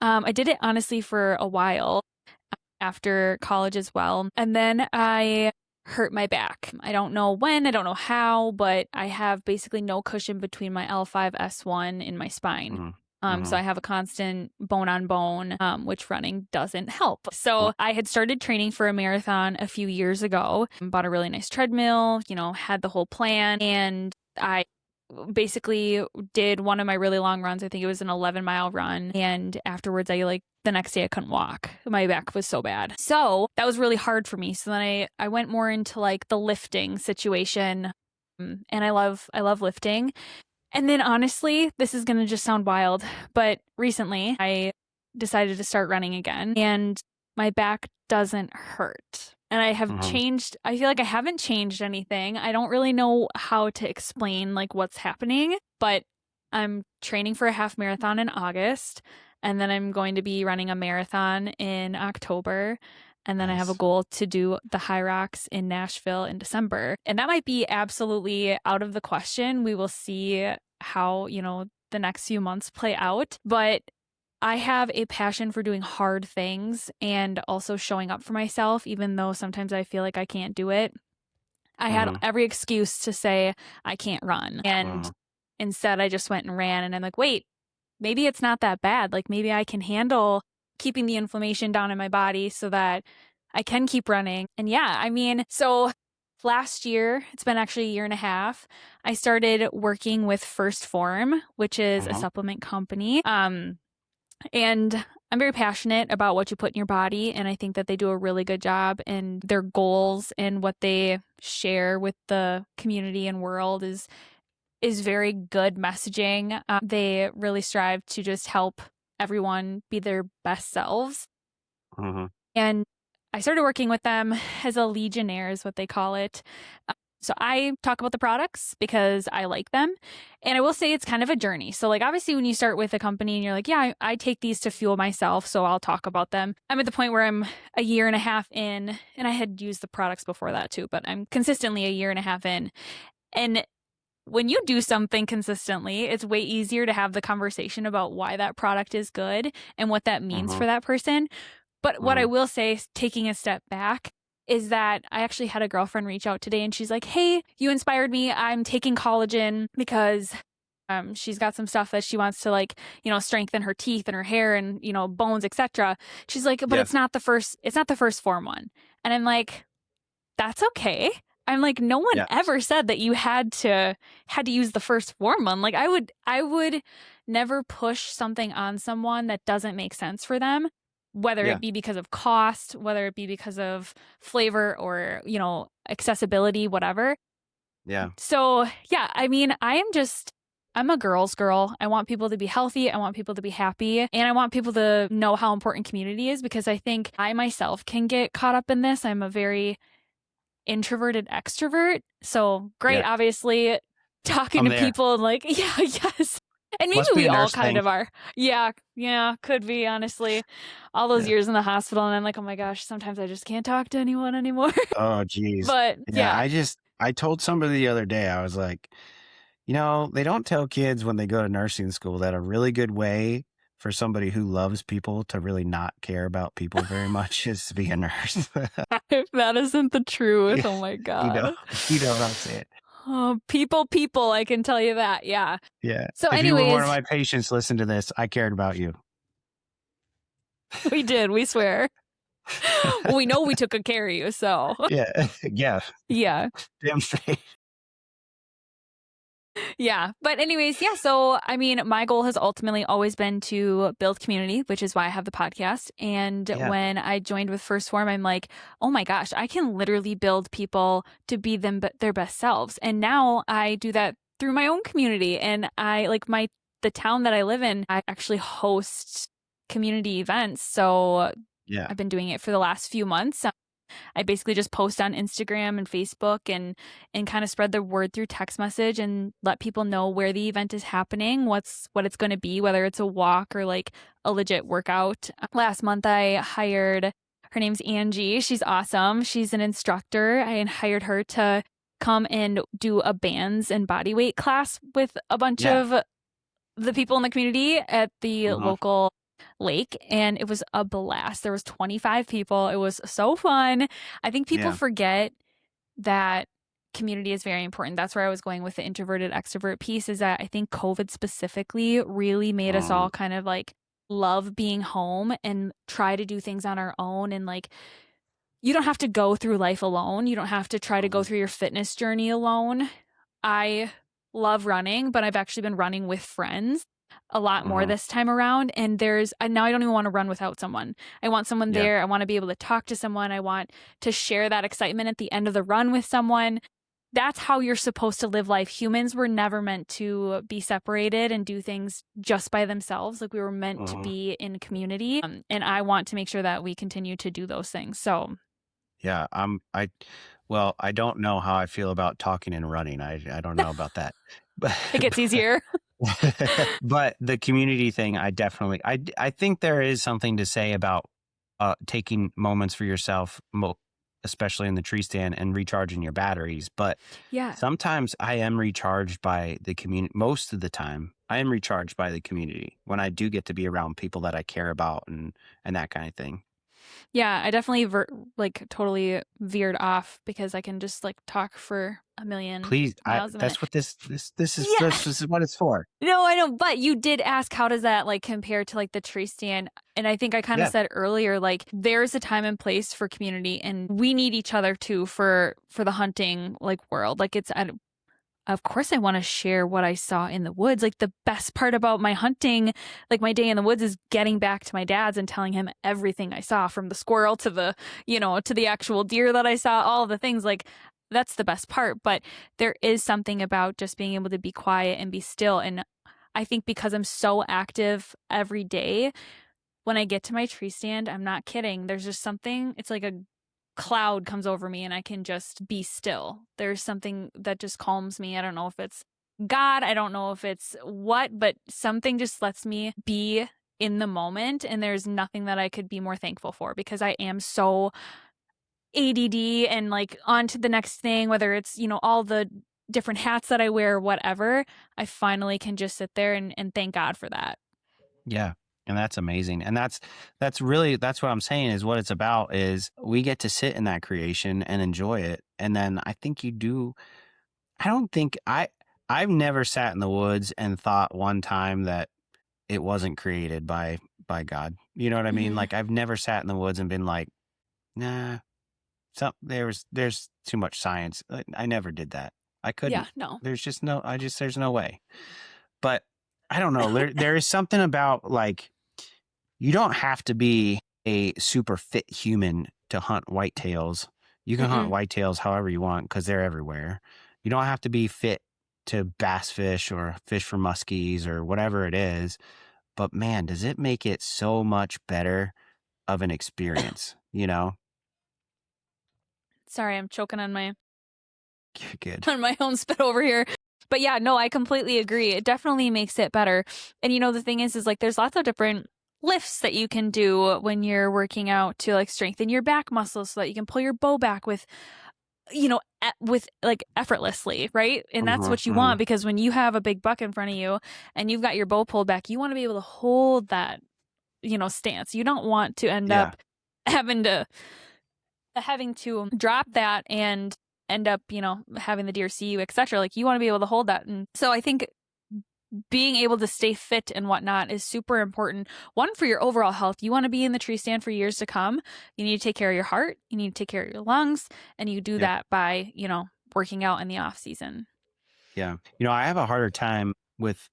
I did it honestly for a while after college as well. And then I hurt my back. I don't know when, I don't know how, but I have basically no cushion between my L5S1 in my spine. Mm-hmm. So Mm-hmm. I have a constant bone on bone, which running doesn't help. So I had started training for a marathon a few years ago, bought a really nice treadmill, had the whole plan, and I basically did one of my really long runs. I think it was an 11-mile run. And afterwards, the next day I couldn't walk. My back was so bad. So that was really hard for me. So then I went more into like the lifting situation. And I love lifting. And then honestly, this is going to just sound wild, but recently I decided to start running again and my back doesn't hurt. And I have changed. I feel like I haven't changed anything. I don't really know how to explain like what's happening, but I'm training for a half marathon in August. And then I'm going to be running a marathon in October. And then I have a goal to do the High Rocks in Nashville in December. And that might be absolutely out of the question. We will see how, the next few months play out. But I have a passion for doing hard things and also showing up for myself, even though sometimes I feel like I can't do it. I had every excuse to say I can't run. And instead I just went and ran. And I'm like, wait, maybe it's not that bad. Like maybe I can handle keeping the inflammation down in my body so that I can keep running. And yeah, I mean, so last year, it's been actually a year and a half, I started working with Phorm, which is a supplement company. And I'm very passionate about what you put in your body. And I think that they do a really good job, and their goals and what they share with the community and world is very good messaging. They really strive to just help everyone be their best selves. And I started working with them as a legionnaire is what they call it. So I talk about the products because I like them. And I will say it's kind of a journey. So like obviously when you start with a company and you're like, yeah, I take these to fuel myself, so I'll talk about them. I'm at the point where I'm a year and a half in, and I had used the products before that too, but I'm consistently a year and a half in. And when you do something consistently, it's way easier to have the conversation about why that product is good and what that means for that person. But what I will say, taking a step back, is that I actually had a girlfriend reach out today and she's like, hey, you inspired me. I'm taking collagen because she's got some stuff that she wants to strengthen her teeth and her hair and, bones, etc. She's like, but it's not the first Phorm one. And I'm like, that's okay. I'm like, no one ever said that you had to use the first Phorm one. Like I would never push something on someone that doesn't make sense for them, whether it be because of cost, whether it be because of flavor or, accessibility, whatever. Yeah. So yeah, I mean, I'm a girl's girl. I want people to be healthy. I want people to be happy. And I want people to know how important community is, because I think I myself can get caught up in this. I'm a very introverted extrovert. So great, obviously, talking to people and like, yes. And maybe we all kind of are. Yeah, could be, honestly. All those years in the hospital, and I'm like, oh my gosh, sometimes I just can't talk to anyone anymore. Oh, geez. But yeah. I told somebody the other day, I was like, they don't tell kids when they go to nursing school that a really good way for somebody who loves people to really not care about people very much is to be a nurse. If that isn't the truth, oh my God. You know what I'm saying. Oh, people, I can tell you that. Yeah. Yeah. So if anyways, you were one of my patients, listen to this. I cared about you. We did. We swear. Well, we know we took good care of you, so. Yeah. Yeah. Damn straight. Yeah. But anyways, yeah. So, I mean, my goal has ultimately always been to build community, which is why I have the podcast. And when I joined with Phorm, I'm like, oh my gosh, I can literally build people to be their best selves. And now I do that through my own community. And I the town that I live in, I actually host community events. So I've been doing it for the last few months. I basically just post on Instagram and Facebook and kind of spread the word through text message and let people know where the event is happening, what it's going to be, whether it's a walk or like a legit workout. Last month I hired, her name's Angie. She's awesome. She's an instructor. I hired her to come and do a bands and body weight class with a bunch of the people in the community at the local lake, and it was a blast. There was 25 people. It was so fun. I think people forget that community is very important. That's where I was going with the introverted extrovert piece, is that I think COVID specifically really made us all kind of like love being home and try to do things on our own. And like, you don't have to go through life alone. You don't have to try to go through your fitness journey alone. I love running, but I've actually been running with friends a lot more Hmm. this time around. And now I don't even want to run without someone. I want someone Yeah. there. I want to be able to talk to someone. I want to share that excitement at the end of the run with someone. That's how you're supposed to live life. Humans were never meant to be separated and do things just by themselves. Like, we were meant to Hmm. be in community. And I want to make sure that we continue to do those things. So, Yeah. Well, I don't know how I feel about talking and running. I don't know about that, but, it gets easier. but the community thing, I think there is something to say about taking moments for yourself, especially in the tree stand, and recharging your batteries. But Yeah. sometimes I am recharged by the community. Most of the time, I am recharged by the community when I do get to be around people that I care about and that kind of thing. Yeah, I definitely totally veered off because I can just like talk for a million Please, miles a minute. that's what this is. Yeah. This is what it's for. No, I know, but you did ask how does that like compare to like the tree stand? And I think I kind of Yeah. said earlier, like there's a time and place for community, and we need each other too for the hunting like world. Like of course I want to share what I saw in the woods. Like the best part about my hunting, like my day in the woods, is getting back to my dad's and telling him everything I saw, from the squirrel to to the actual deer that I saw, all the things. Like that's the best part. But there is something about just being able to be quiet and be still. And I think because I'm so active every day, when I get to my tree stand, I'm not kidding. There's just something, it's like a cloud comes over me and I can just be still. There's something that just calms me. I don't know if it's God, I don't know if it's what, but something just lets me be in the moment. And there's nothing that I could be more thankful for, because I am so ADD and like on to the next thing, whether it's, all the different hats that I wear or whatever. I finally can just sit there and thank God for that. Yeah. And that's amazing. And that's really, that's what I'm saying is what it's about is we get to sit in that creation and enjoy it. And then I think you do. I don't think I've never sat in the woods and thought one time that it wasn't created by God. You know what I mean? Mm-hmm. Like I've never sat in the woods and been like, nah, there's too much science. I never did that. I Yeah, couldn't. no. There's no way. But I don't know. There is something about like you don't have to be a super fit human to hunt whitetails. You can hunt Mm-mm. whitetails however you want because they're everywhere. You don't have to be fit to bass fish or fish for muskies or whatever it is. But man, does it make it so much better of an experience, you know? Sorry, I'm choking on my Good. on my own spit over here. But yeah, no, I completely agree. It definitely makes it better. And the thing is like there's lots of different lifts that you can do when you're working out to like strengthen your back muscles so that you can pull your bow back with with like effortlessly, right? And that's Hmm. what you Hmm. want, because when you have a big buck in front of you and you've got your bow pulled back, you want to be able to hold that, stance. You don't want to end Yeah. up having to drop that and end up, having the deer see you, etc. Like you want to be able to hold that. And so I think being able to stay fit and whatnot is super important. One, for your overall health. You want to be in the tree stand for years to come. You need to take care of your heart. You need to take care of your lungs. And you do Yep. that by, working out in the off season. Yeah. I have a harder time with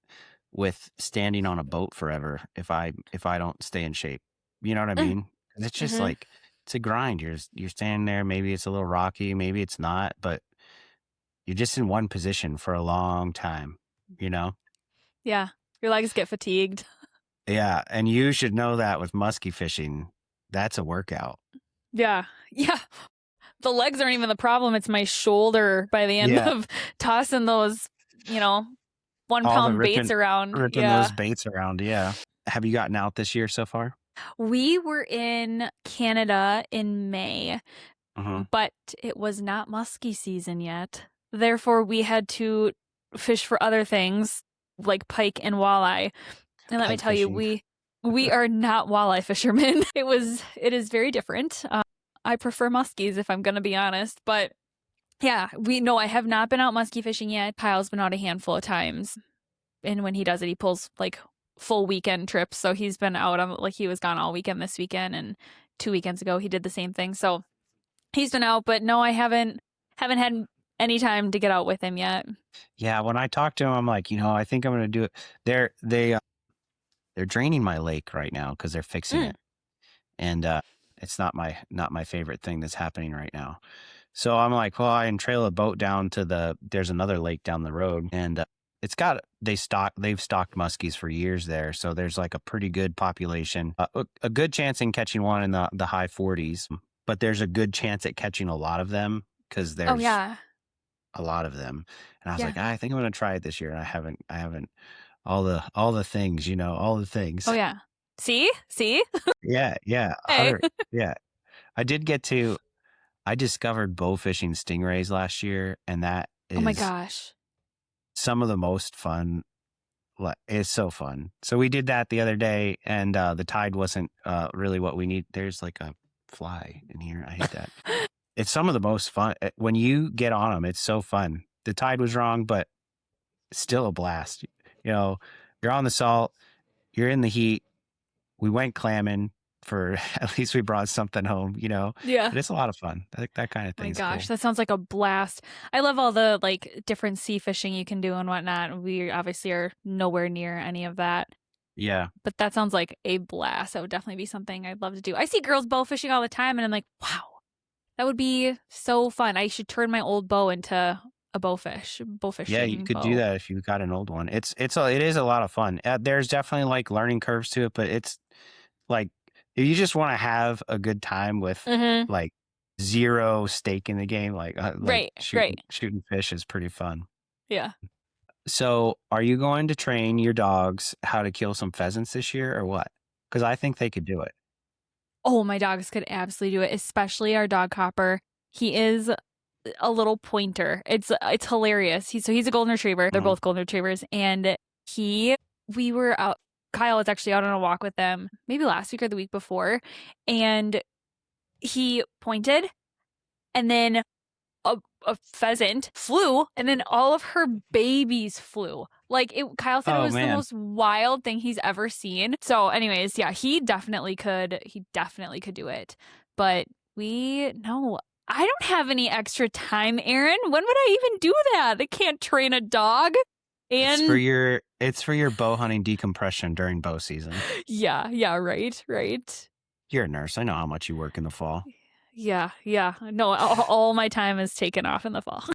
standing on a boat forever if I don't stay in shape. You know what I Mm. mean? 'Cause it's just Mm-hmm. like it's a grind. You're standing there, maybe it's a little rocky, maybe it's not, but you're just in one position for a long time, you know? Yeah. Your legs get fatigued. Yeah, and you should know that with musky fishing, that's a workout. Yeah. Yeah. The legs aren't even the problem. It's my shoulder by the end Yeah, of tossing those, you know, one all the pound baits around. ripping those Yeah. baits around, yeah. Have you gotten out this year so far? We were in Canada in May, Mhm. but it was not muskie season yet. Therefore, we had to fish for other things like pike and walleye. And let me Pike tell you, fishing. we are not walleye fishermen. It is very different. I prefer muskies if I'm going to be honest, but yeah, I have not been out muskie fishing yet. Kyle's been out a handful of times, and when he does it, he pulls like full weekend trips. So he's been out on like he was gone all weekend this weekend, and 2 weekends ago he did the same thing. So he's been out, but no, I haven't had time to get out with him yet. Yeah, when I talk to him, I'm like, I think I'm going to do it. They're draining my lake right now because they're fixing it, and it's not my favorite thing that's happening right now. So I'm like, well, I can trail a boat down to there's another lake down the road, and they've stocked muskies for years there, so there's like a pretty good population, a good chance in catching one in the high 40s, but there's a good chance at catching a lot of them because there's a lot of them. And I was like, I think I'm going to try it this year. And I haven't all the things, all the things. Oh yeah. See? Yeah. Hey. Yeah. I discovered bow fishing stingrays last year, and that is oh my gosh, some of the most fun. It's so fun. So we did that the other day, and the tide wasn't really what we need. There's like a fly in here. I hate that. It's some of the most fun when you get on them. It's so fun. The tide was wrong, but still a blast. You're on the salt, you're in the heat. We went clamming for at least we brought something home, Yeah. But it's a lot of fun. I think that kind of thing. Oh my gosh, cool. that sounds like a blast. I love all the like different sea fishing you can do and whatnot. We obviously are nowhere near any of that. Yeah. But that sounds like a blast. That would definitely be something I'd love to do. I see girls bow fishing all the time and I'm like, wow, that would be so fun. I should turn my old bow into a bow fishing. Yeah, you could do that if you got an old one. It is a lot of fun. There's definitely like learning curves to it, but it's like if you just want to have a good time with like zero stake in the game, like shooting fish is pretty fun. Yeah. So are you going to train your dogs how to kill some pheasants this year or what? Because I think they could do it. Oh, my dogs could absolutely do it, especially our dog Copper. He is a little pointer. It's hilarious. He's a golden retriever. They're both golden retrievers. And we were out, Kyle was actually out on a walk with them maybe last week or the week before. And he pointed and then a pheasant flew and then all of her babies flew. Like Kyle said it was the most wild thing he's ever seen. So anyways, yeah, he definitely could do it. But I don't have any extra time, Aaron. When would I even do that? I can't train a dog. And it's for your bow hunting decompression during bow season. Yeah, right. You're a nurse. I know how much you work in the fall. Yeah. No, all my time is taken off in the fall.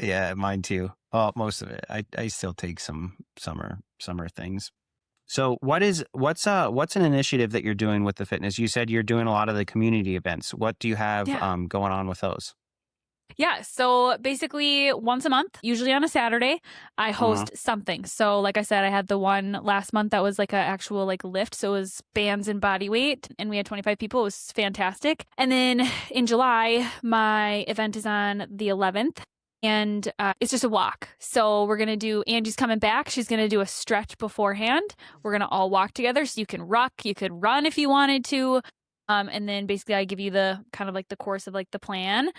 Yeah, mine too. Oh, most of it. I still take some summer things. So what's an initiative that you're doing with the fitness? You said you're doing a lot of the community events. What do you have going on with those? Yeah, so basically once a month, usually on a Saturday, I host something. So like I said, I had the one last month that was like an actual like lift. So it was bands and body weight, and we had 25 people. It was fantastic. And then in July, my event is on the 11th. And it's just a walk. So we're going to do, Angie's coming back. She's going to do a stretch beforehand. We're going to all walk together. So you can you could run if you wanted to. And then basically I give you the kind of like the course of like the plan.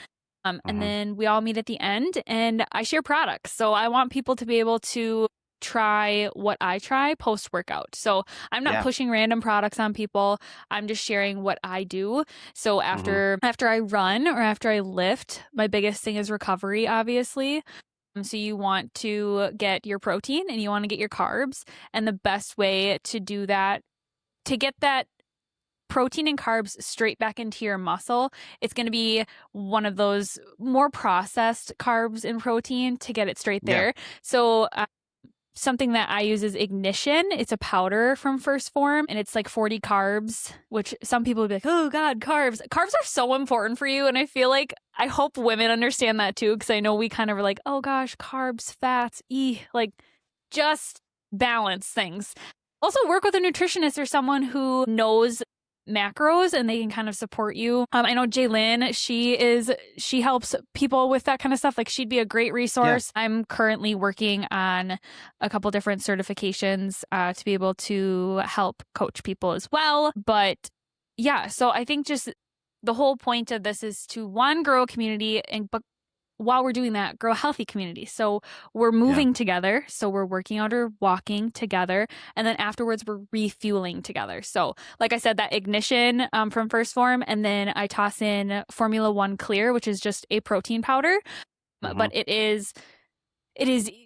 And then we all meet at the end and I share products. So I want people to be able to try what I try post-workout. So I'm not pushing random products on people. I'm just sharing what I do. So after I run or after I lift, my biggest thing is recovery, obviously. So you want to get your protein and you want to get your carbs. And the best way to do that, to get that protein and carbs straight back into your muscle, it's going to be one of those more processed carbs and protein to get it straight there. So something that I use is Ignition. It's a powder from Phorm, and it's like 40 carbs, which some people would be like, oh God, carbs. Carbs are so important for you. And I feel like I hope women understand that too, because I know we kind of are like, oh gosh, carbs, fats, like just balance things. Also work with a nutritionist or someone who knows macros and they can kind of support you. I know Jaylyn, she helps people with that kind of stuff. Like she'd be a great resource. Yeah. I'm currently working on a couple different certifications to be able to help coach people as well. But yeah, so I think just the whole point of this is to grow a community but while we're doing that, grow a healthy community. So we're moving together. So we're working out or walking together. And then afterwards, we're refueling together. So like I said, that Ignition from Phorm. And then I toss in Formula 1 Clear, which is just a protein powder. but it is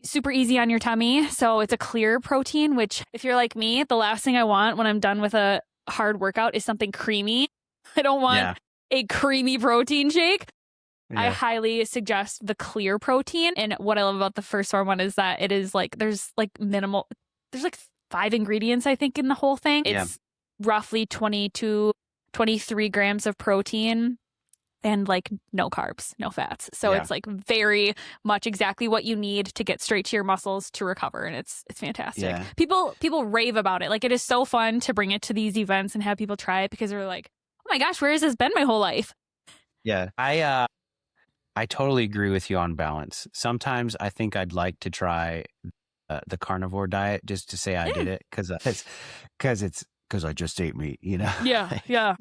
super easy on your tummy. So it's a clear protein, which if you're like me, the last thing I want when I'm done with a hard workout is something creamy. I don't want a creamy protein shake. Yeah. I highly suggest the clear protein. And what I love about the first Phorm one is that it is like, there's like 5 ingredients, I think, in the whole thing. It's roughly 20 to 23 grams of protein and like no carbs, no fats. So it's like very much exactly what you need to get straight to your muscles to recover. And it's fantastic. Yeah. People rave about it. Like, it is so fun to bring it to these events and have people try it because they're like, oh my gosh, where has this been my whole life? Yeah. I totally agree with you on balance. Sometimes I think I'd like to try the carnivore diet just to say I did it because I just ate meat, you know? Yeah.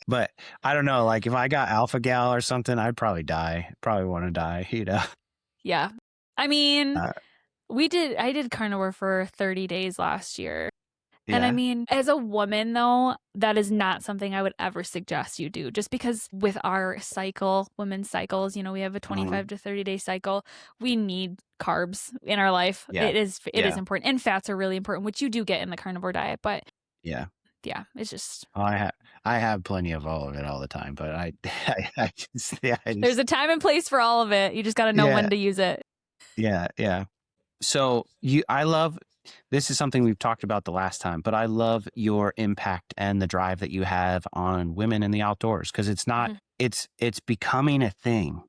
But I don't know, like if I got alpha gal or something, I'd probably die. Probably want to die, you know? Yeah. I mean, I did carnivore for 30 days last year. And I mean, as a woman, though, that is not something I would ever suggest you do. Just because with our cycle, women's cycles, you know, we have a 25 to 30 day cycle. We need carbs in our life. Yeah. It is important. And fats are really important, which you do get in the carnivore diet. But yeah, it's just. I have plenty of all of it all the time. But I just There's a time and place for all of it. You just got to know when to use it. Yeah. So this is something we've talked about the last time, but I love your impact and the drive that you have on women in the outdoors, because it's not, it's becoming a thing.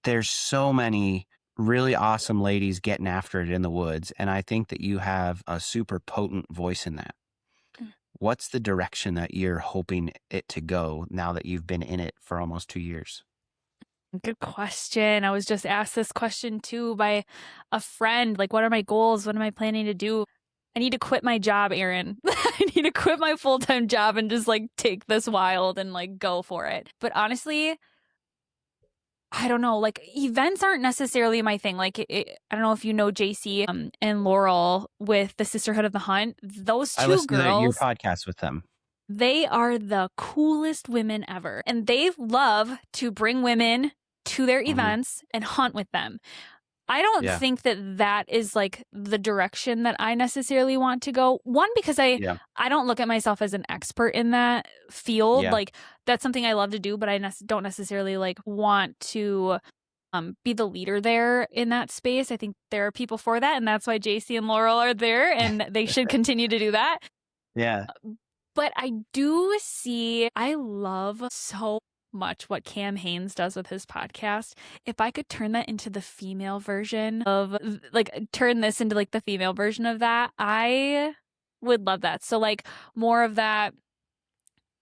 There's so many really awesome ladies getting after it in the woods. And I think that you have a super potent voice in that. What's the direction that you're hoping it to go now that you've been in it for almost 2 years? Good question. I was just asked this question too by a friend. Like, what are my goals? What am I planning to do? I need to quit my job, Aaron. I need to quit my full-time job and just like take this wild and like go for it. But honestly, I don't know. Like, events aren't necessarily my thing. Like, I don't know if you know JC and Laurel with the Sisterhood of the Hunt. Those two I listened girls. to your podcast with them. They are the coolest women ever. And they love to bring women to their events and hunt with them. I don't think that is like the direction that I necessarily want to go. One, because I don't look at myself as an expert in that field. Yeah. Like, that's something I love to do, but I don't necessarily like want to be the leader there in that space. I think there are people for that. And that's why JC and Laurel are there, and they should continue to do that. Yeah. But I love so much what Cam Haynes does with his podcast. If I could turn that into the female version of turn this into like the female version of that, I would love that. So like more of that.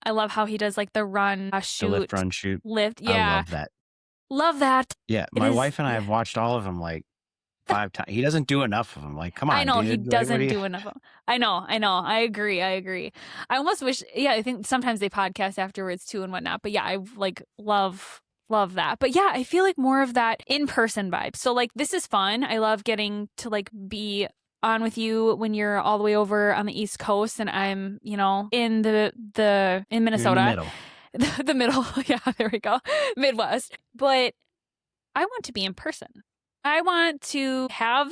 I love how he does like the run, shoot, the lift, run, shoot. Lift. Yeah. I love that. Love that. Yeah. My wife and I have watched all of them like 5 times. He doesn't do enough of them. Like, come on, I know, dude. he doesn't do enough of them. I know. I agree. I almost wish, I think sometimes they podcast afterwards too and whatnot. But yeah, I like love that. But yeah, I feel like more of that in-person vibe. So like, this is fun. I love getting to like be on with you when you're all the way over on the East Coast and I'm, in Minnesota. In the middle. The middle. Yeah, there we go. Midwest. But I want to be in person. I want to have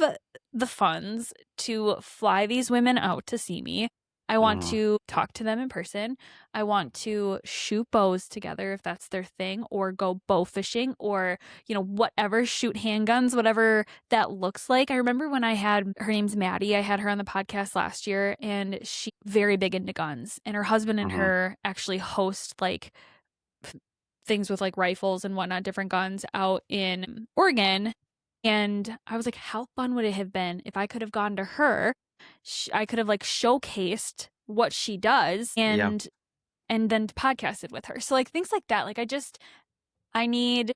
the funds to fly these women out to see me. I want to talk to them in person. I want to shoot bows together if that's their thing, or go bow fishing, or, whatever, shoot handguns, whatever that looks like. I remember when her name's Maddie, I had her on the podcast last year, and she's very big into guns. And her husband and her actually host like things with like rifles and whatnot, different guns out in Oregon. And I was like, how fun would it have been if I could have gone to her? I could have like showcased what she does and then podcasted with her. So like things like that. Like I need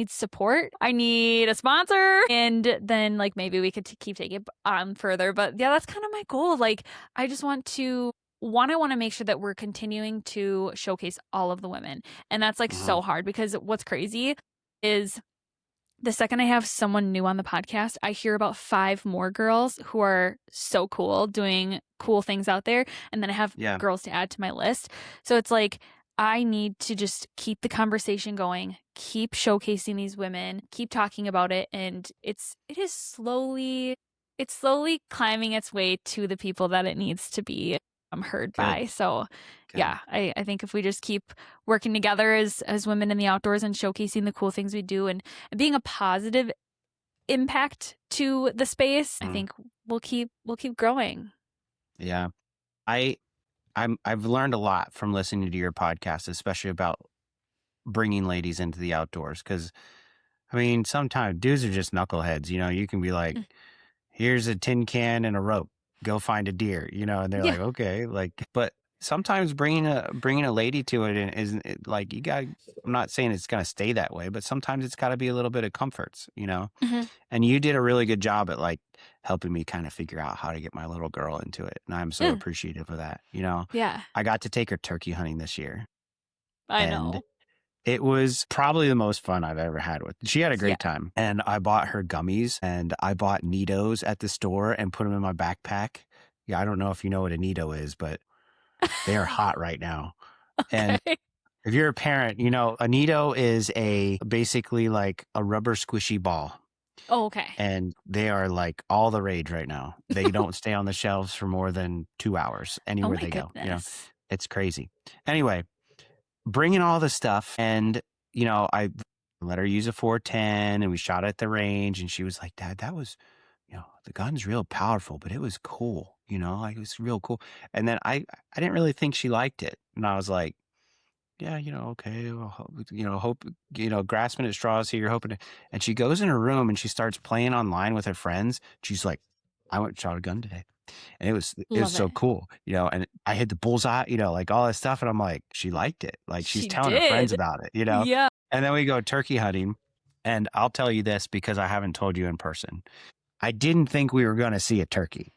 support. I need a sponsor. And then like maybe we could keep taking it on further. But yeah, that's kind of my goal. Like I just want to make sure that we're continuing to showcase all of the women. And that's like so hard, because what's crazy is the second I have someone new on the podcast, I hear about 5 more girls who are so cool, doing cool things out there. And then I have girls to add to my list. So it's like, I need to just keep the conversation going, keep showcasing these women, keep talking about it, and it's slowly climbing its way to the people that it needs to be heard Good. by. So Good. yeah, I think if we just keep working together as women in the outdoors and showcasing the cool things we do and being a positive impact to the space, I think we'll keep growing. Yeah. I've learned a lot from listening to your podcast, especially about bringing ladies into the outdoors. Cause I mean, sometimes dudes are just knuckleheads, you know, you can be like, Mm. here's a tin can and a rope, go find a deer, you know, and they're Yeah. like, okay, like, but sometimes bringing a lady to it isn't it, like, you got, I'm not saying it's going to stay that way, but sometimes it's got to be a little bit of comforts, you know, Mhm. and you did a really good job at like helping me kind of figure out how to get my little girl into it. And I'm so Mm. appreciative of that. You know, Yeah, I got to take her turkey hunting this year, I and know. it was probably the most fun I've ever had with. She had a Yeah. great time. And I bought her gummies and I bought Nitos at the store and put them in my backpack. Yeah, I don't know if you know what a Nito is, but they are hot right now. And Okay. if you're a parent, you know, a Nito is basically like a rubber squishy ball. Oh, okay. And they are like all the rage right now. They don't stay on the shelves for more than 2 hours Oh anywhere my they go. You know, goodness. it's crazy. Anyway, bringing all the stuff and, you know, I let her use a 410 and we shot at the range and she was like, Dad, that was, you know, the gun's real powerful, but it was cool, you know, like it was real cool. And then I didn't really think she liked it. And I was like, yeah, you know, okay, well, you know, hope, you know, grasping at straws here, hoping to, and she goes in her room and she starts playing online with her friends. She's like, I went and shot a gun today. And it was Love so it. cool, you know, and I hit the bullseye, you know, like all this stuff. And I'm like, she liked it. Like she's She telling her friends did. about it, you know? Yeah. And then we go turkey hunting. And I'll tell you this because I haven't told you in person. I didn't think we were going to see a turkey,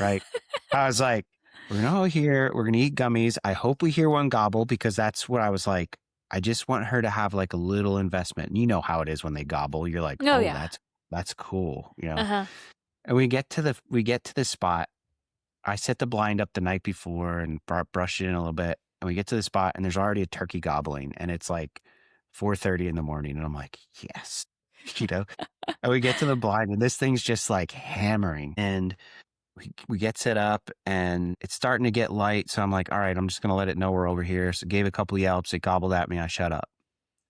right? I was like, we're going to all hear, we're going to eat gummies. I hope we hear one gobble because that's what I was like. I just want her to have like a little investment. And you know how it is when they gobble. You're like, Oh oh, yeah. that's cool, you know? Uh-huh. And we get to the spot. I set the blind up the night before and brushed it in a little bit. And we get to the spot and there's already a turkey gobbling and it's like 4:30 in the morning. And I'm like, yes, you know, and we get to the blind and this thing's just like hammering and we get set up and it's starting to get light. So I'm like, all right, I'm just going to let it know we're over here. So gave a couple of yelps. It gobbled at me. I shut up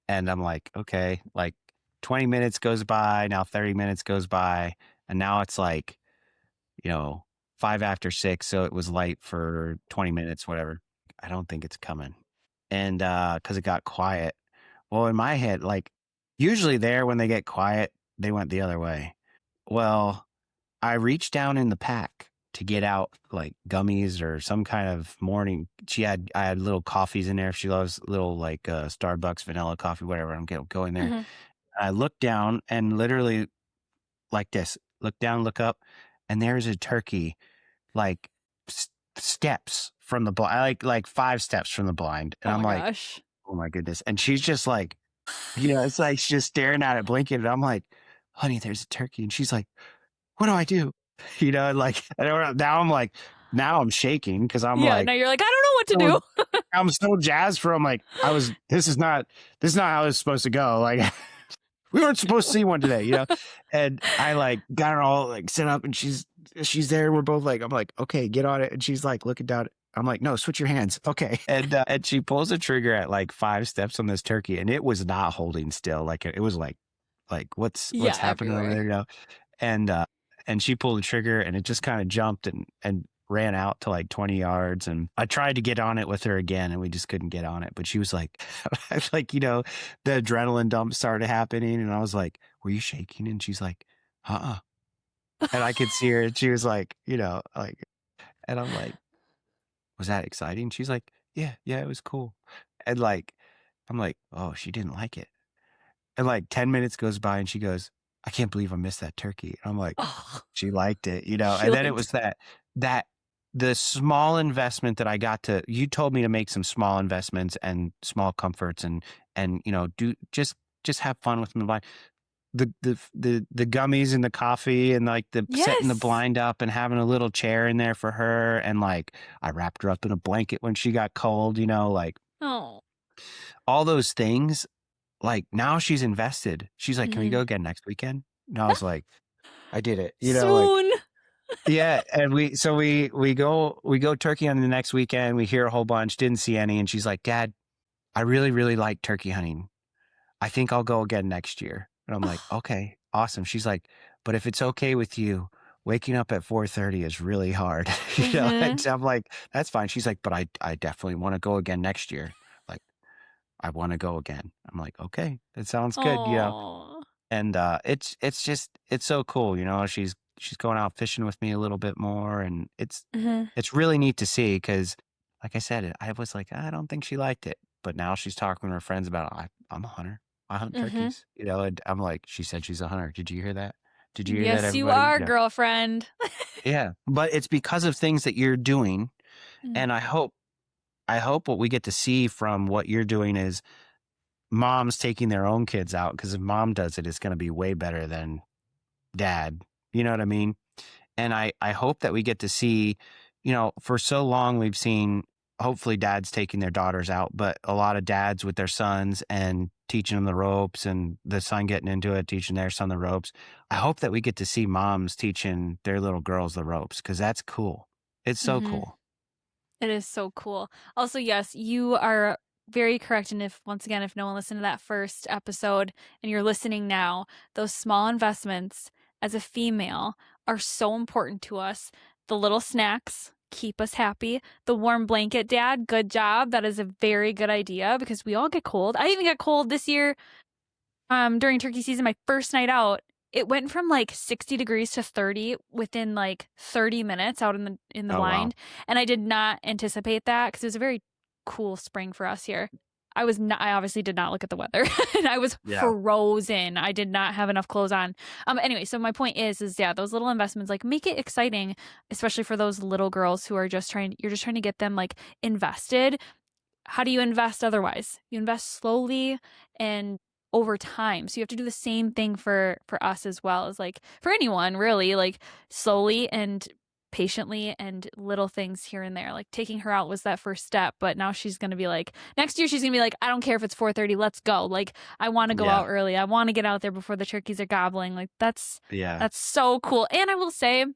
and I'm like, okay, like 20 minutes goes by. Now 30 minutes goes by. And now it's like, you know, 5 after 6. So it was light for 20 minutes, whatever. I don't think it's coming. And because it got quiet. Well, in my head, like usually there when they get quiet, they went the other way. Well, I reached down in the pack to get out like gummies or some kind of morning. I had little coffees in there. If she loves little like Starbucks vanilla coffee, whatever. I'm going there. Mhm. I looked down and literally like this, look down, look up, and there's a turkey like steps from the blind, like 5 steps from the blind. And Oh I'm my like, gosh. oh my goodness. And she's just like, you know, it's like she's just staring at it, blinking. And I'm like, honey, there's a turkey. And she's like, what do I do? You know, and like, I don't, now I'm like, now I'm shaking because I'm Yeah, like, now you're like, I don't know what to so, do. I'm so jazzed for, I'm like, this is not how it's supposed to go. Like, we weren't supposed to see one today, you know? And I like got her all like set up and she's there. We're both like, I'm like, okay, get on it. And she's like looking down. I'm like, no, switch your hands. Okay. And she pulls the trigger at like 5 steps on this turkey and it was not holding still. Like it was like what's Yeah, happening over everywhere. there, you know? And she pulled the trigger and it just kind of jumped and ran out to like 20 yards. And I tried to get on it with her again and we just couldn't get on it. But she was like, like, you know, the adrenaline dump started happening. And I was like, were you shaking? And she's like, uh-uh. And I could see her. And she was like, you know, like, and I'm like, was that exciting? She's like, yeah, it was cool. And like, I'm like, oh, she didn't like it. And like 10 minutes goes by and she goes, I can't believe I missed that turkey. And I'm like, Oh, she liked it, you know? she And then it liked. was that the small investment that I got to, you told me to make some small investments and small comforts and, you know, do just have fun with them. The gummies and the coffee and like the setting the Yes. blind up and having a little chair in there for her. And like, I wrapped her up in a blanket when she got cold, you know, like Oh. All those things, like now she's invested. She's like, "Can we Mhm. go again next weekend?" And I was like, "I did it." Like, Swoon. yeah. And we go turkey hunting the next weekend. We hear a whole bunch, didn't see any. And she's like, "Dad, I really, really like turkey hunting. I think I'll go again next year." And I'm like, "Okay, awesome." She's like, "But if it's okay with you, waking up at 4:30 is really hard." And Mhm. I'm like, "That's fine." She's like, "But I definitely want to go again next year. Like, I want to go again." I'm like, "Okay, that sounds good." Oh. And it's so cool. She's going out fishing with me a little bit more, and Mhm. it's really neat to see because, like I said, I was like, I don't think she liked it, but now she's talking to her friends about, I'm a hunter. I hunt Mhm. turkeys. And I'm like, she said she's a hunter. Did you hear that? Did you hear that, Yes, you everybody? are, girlfriend. Yeah. But it's because of things that you're doing, Mm. and I hope what we get to see from what you're doing is moms taking their own kids out, because if mom does it, it's going to be way better than dad. You know what I mean? And I hope that we get to see, for so long we've seen, hopefully dads taking their daughters out, but a lot of dads with their sons and teaching them the ropes, and the son getting into it, teaching their son the ropes. I hope that we get to see moms teaching their little girls the ropes, because that's cool. It's so Mhm. cool. It is so cool. Also, yes, you are very correct. And once again, if no one listened to that first episode and you're listening now, those small investments as a female are so important to us. The little snacks keep us happy. The warm blanket, Dad, good job. That is a very good idea because we all get cold. I even got cold this year during turkey season. My first night out, it went from like 60 degrees to 30 within like 30 minutes out in the Oh, wow. blind, and I did not anticipate that because it was a very cool spring for us here. I obviously did not look at the weather and I was Yeah. frozen. I did not have enough clothes on. Anyway, so my point is yeah, those little investments, like, make it exciting, especially for those little girls who are you're just trying to get them like invested. How do you invest otherwise? You invest slowly and over time. So you have to do the same thing for us as well as, like, for anyone really, like, slowly and patiently, and little things here and there. Like, taking her out was that first step, but now she's going to be like, next year she's going to be like, I don't care if it's 4:30, let's go. Like, I want to go Yeah. out early. I want to get out there before the turkeys are gobbling. Like, Yeah. that's so cool. And I will say,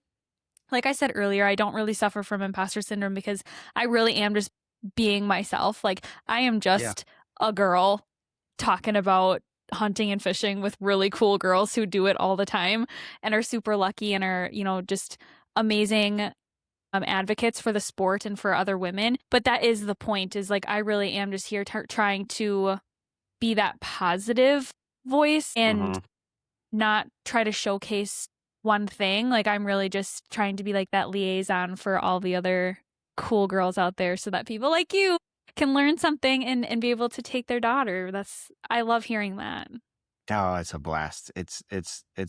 like I said earlier, I don't really suffer from imposter syndrome because I really am just being myself. Like, I am Yeah. just a girl talking about hunting and fishing with really cool girls who do it all the time and are super lucky and are, just amazing advocates for the sport and for other women. But that is the point, is like, I really am just here trying to be that positive voice and Hmm. not try to showcase one thing. Like, I'm really just trying to be like that liaison for all the other cool girls out there so that people like you can learn something and be able to take their daughter. I love hearing that. Oh, it's a blast. It's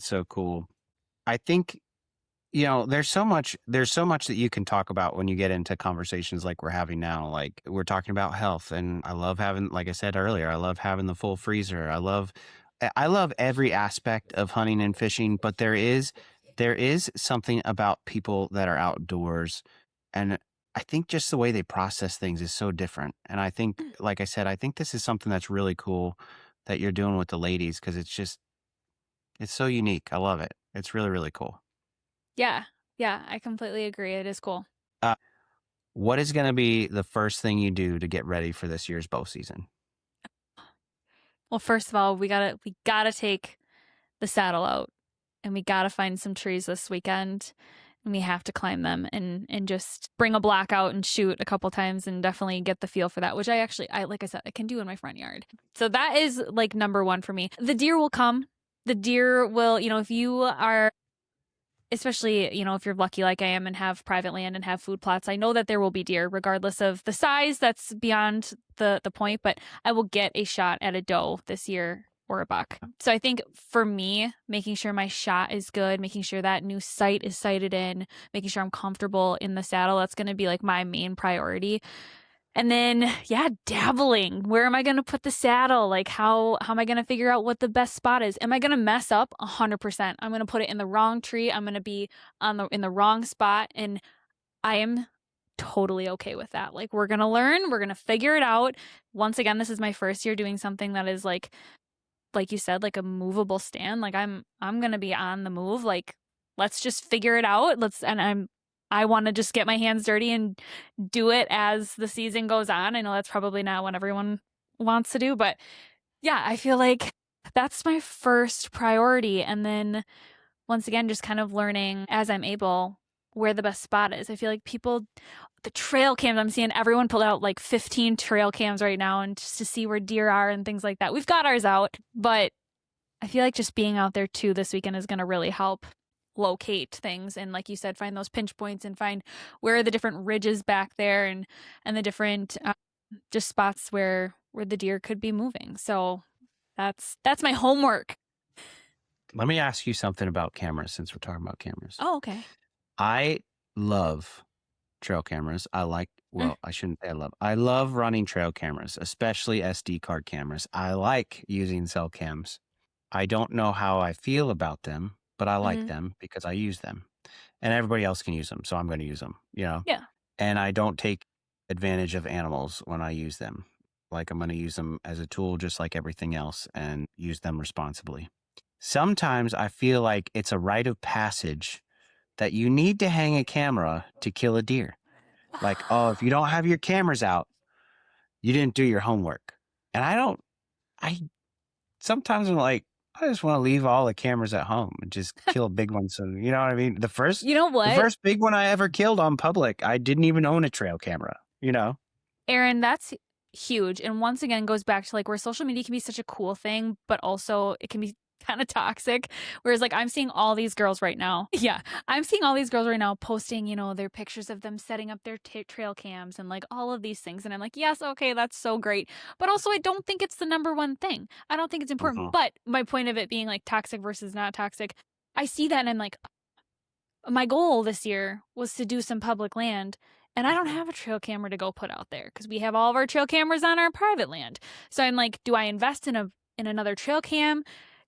so cool. I think, there's so much that you can talk about when you get into conversations like we're having now. Like, we're talking about health, and I love having, like I said earlier, I love having the full freezer. I love every aspect of hunting and fishing, but there is something about people that are outdoors, and I think just the way they process things is so different. And I think, like I said, I think this is something that's really cool that you're doing with the ladies, because it's so unique. I love it. It's really, really cool. Yeah. Yeah, I completely agree. It is cool. Uh, What is going to be the first thing you do to get ready for this year's bow season? Well, first of all, we gotta take the saddle out, and we gotta find some trees this weekend, and we have to climb them and just bring a block out and shoot a couple times and definitely get the feel for that, which I like I said, I can do in my front yard. So that is like number one for me. The deer will come. The deer will, if you are, especially, if you're lucky like I am and have private land and have food plots, I know that there will be deer regardless of the size. That's beyond the point, but I will get a shot at a doe this year or a buck. So I think for me, making sure my shot is good, making sure that new sight is sighted in, making sure I'm comfortable in the saddle, that's going to be like my main priority. And then, yeah, dabbling. Where am I going to put the saddle? Like, how am I going to figure out what the best spot is? Am I going to mess up? 100%. I'm going to put it in the wrong tree. I'm going to be in the wrong spot, and I am totally okay with that. Like, we're going to learn, we're going to figure it out. Once again, this is my first year doing something that is like you said, like a movable stand. Like, I'm going to be on the move. Like, let's just figure it out. I want to just get my hands dirty and do it as the season goes on. I know that's probably not what everyone wants to do, but yeah, I feel like that's my first priority. And then once again, just kind of learning as I'm able where the best spot is. I feel like the trail cams, I'm seeing everyone pull out like 15 trail cams right now, and just to see where deer are and things like that. We've got ours out, but I feel like just being out there too this weekend is going to really help locate things. And like you said, find those pinch points and find where are the different ridges back there and the different just spots where the deer could be moving. So that's my homework. Let me ask you something about cameras since we're talking about cameras. Oh, okay. I love trail cameras. I shouldn't say I love running trail cameras, especially SD card cameras. I like using cell cams. I don't know how I feel about them, but I like them because I use them. And everybody else can use them, so I'm going to use them, Yeah. And I don't take advantage of animals when I use them. Like, I'm going to use them as a tool just like everything else and use them responsibly. Sometimes I feel like it's a rite of passage that you need to hang a camera to kill a deer. Like, oh, if you don't have your cameras out, you didn't do your homework. And sometimes I'm like, I just want to leave all the cameras at home and just kill a big one. So, you know what I mean? The first big one I ever killed on public, I didn't even own a trail camera, Aaron, that's huge. And once again, goes back to like where social media can be such a cool thing, but also it can be kind of toxic. Whereas like I'm seeing all these girls right now. Yeah. I'm seeing all these girls right now posting, their pictures of them setting up their trail cams and like all of these things. And I'm like, yes, okay, that's so great. But also I don't think it's the number one thing. I don't think it's important. But my point of it being like toxic versus not toxic, I see that and I'm like, my goal this year was to do some public land. And I don't have a trail camera to go put out there because we have all of our trail cameras on our private land. So I'm like, do I invest in another trail cam?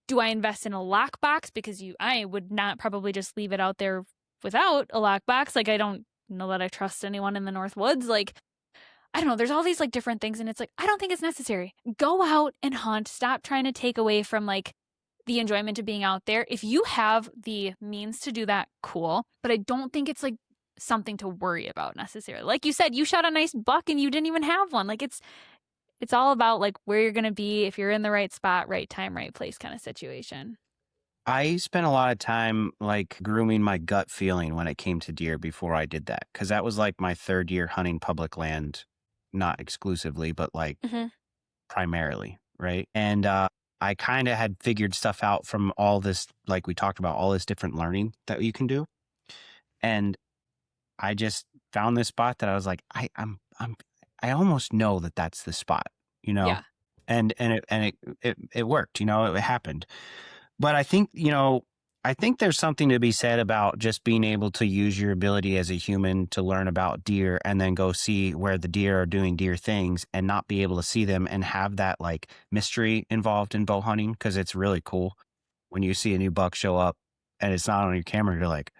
Do I invest in a lockbox? Because I would not probably just leave it out there without a lockbox. Like, I don't know that I trust anyone in the North Woods. Like, I don't know. There's all these like different things. And it's like, I don't think it's necessary. Go out and hunt. Stop trying to take away from like the enjoyment of being out there. If you have the means to do that, cool. But I don't think it's like something to worry about necessarily. Like you said, you shot a nice buck and you didn't even have one. Like, it's all about like where you're going to be, if you're in the right spot, right time, right place kind of situation. I spent a lot of time like grooming my gut feeling when it came to deer before I did that. Cause that was like my third year hunting public land, not exclusively, but like primarily. Right. And, I kind of had figured stuff out from all this, like we talked about, all this different learning that you can do. And I just found this spot that I was like, I almost know that that's the spot, Yeah. and it worked, it happened. But I think, there's something to be said about just being able to use your ability as a human to learn about deer and then go see where the deer are doing deer things and not be able to see them and have that like mystery involved in bow hunting. Cause it's really cool when you see a new buck show up and it's not on your camera. You're like,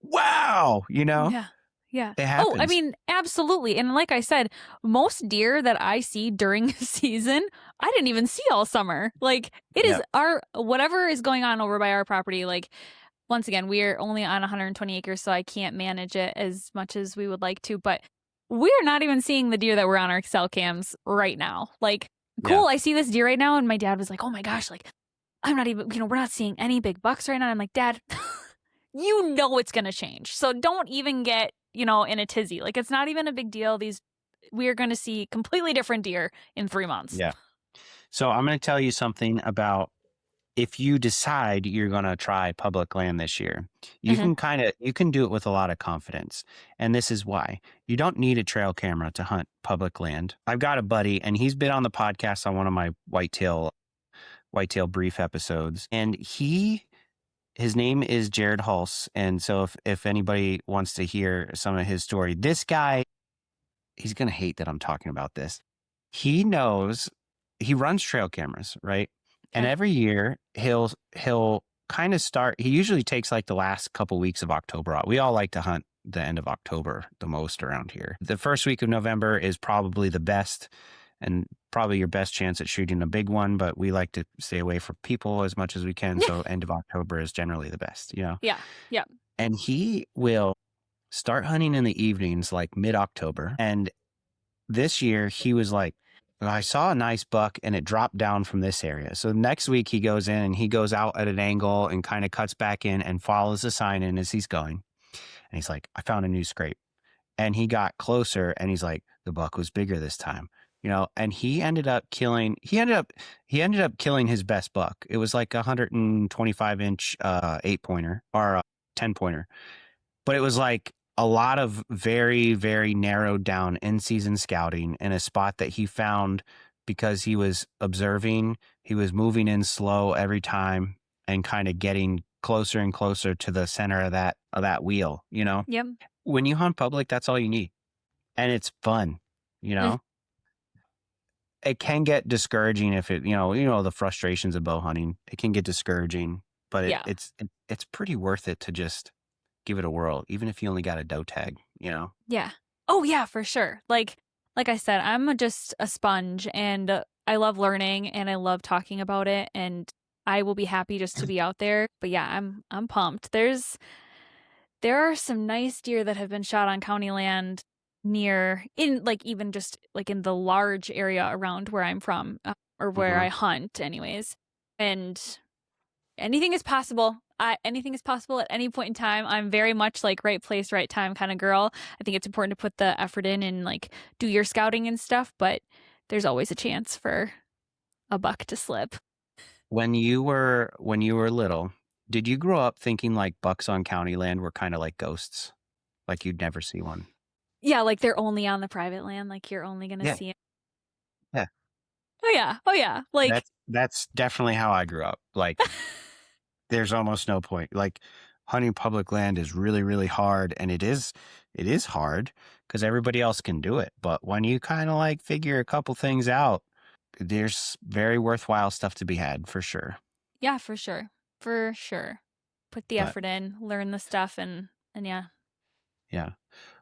wow, Yeah. Yeah. It happens. Oh, I mean, absolutely. And like I said, most deer that I see during season, I didn't even see all summer. Like, it is whatever is going on over by our property. Like, once again, we're only on 120 acres, so I can't manage it as much as we would like to. But we're not even seeing the deer that were on our cell cams right now. Like, cool, I see this deer right now. And my dad was like, oh my gosh, like, I'm not even, we're not seeing any big bucks right now. I'm like, Dad, it's going to change. So don't even get in a tizzy. Like, it's not even a big deal. We're going to see completely different deer in 3 months. Yeah. So I'm going to tell you something about if you decide you're going to try public land this year, you can do it with a lot of confidence. And this is why. You don't need a trail camera to hunt public land. I've got a buddy and he's been on the podcast on one of my whitetail brief episodes. And his name is Jared Hulse. And so if anybody wants to hear some of his story, this guy, he's going to hate that I'm talking about this. He runs trail cameras, right? Okay. And every year he'll kind of start, he usually takes like the last couple weeks of October out. We all like to hunt the end of October the most around here. The first week of November is probably the best and probably your best chance at shooting a big one, but we like to stay away from people as much as we can. So end of October is generally the best, you know? Yeah. Yeah. And he will start hunting in the evenings, like mid-October. And this year he was like, I saw a nice buck and it dropped down from this area. So next week he goes in and he goes out at an angle and kind of cuts back in and follows the sign in as he's going. And he's like, I found a new scrape. And he got closer and he's like, the buck was bigger this time, you know, and he ended up killing his best buck. It was like a 125-inch 8-pointer or a 10-pointer. But it was like a lot of very, very narrowed down in-season scouting in a spot that he found because he was observing. He was moving in slow every time and kind of getting closer and closer to the center of that wheel, you know? Yep. When you hunt public, that's all you need. And it's fun, you know? It can get discouraging if it, you know, the frustrations of bow hunting. It can get discouraging, but it's pretty worth it to just give it a whirl, even if you only got a doe tag, you know? Yeah. Oh yeah, for sure. Like I said, I'm just a sponge and I love learning and I love talking about it and I will be happy just to be out there. But yeah, I'm pumped. There are some nice deer that have been shot on county land in like even just like in the large area around where I'm from or where I hunt anyways. And anything is possible. Anything is possible at any point in time. I'm very much like right place, right time kind of girl. I think it's important to put the effort in and like do your scouting and stuff, but there's always a chance for a buck to slip. When you were little, did you grow up thinking like bucks on county land were kind of like ghosts? Like you'd never see one? Yeah, like they're only on the private land. Like you're only going to see them. Yeah. Oh yeah. Like that's definitely how I grew up. Like there's almost no point. Like hunting public land is really, really hard. And it is hard because everybody else can do it. But when you kind of like figure a couple things out, there's very worthwhile stuff to be had for sure. Yeah, for sure. For sure. Put the effort in, learn the stuff and yeah. Yeah.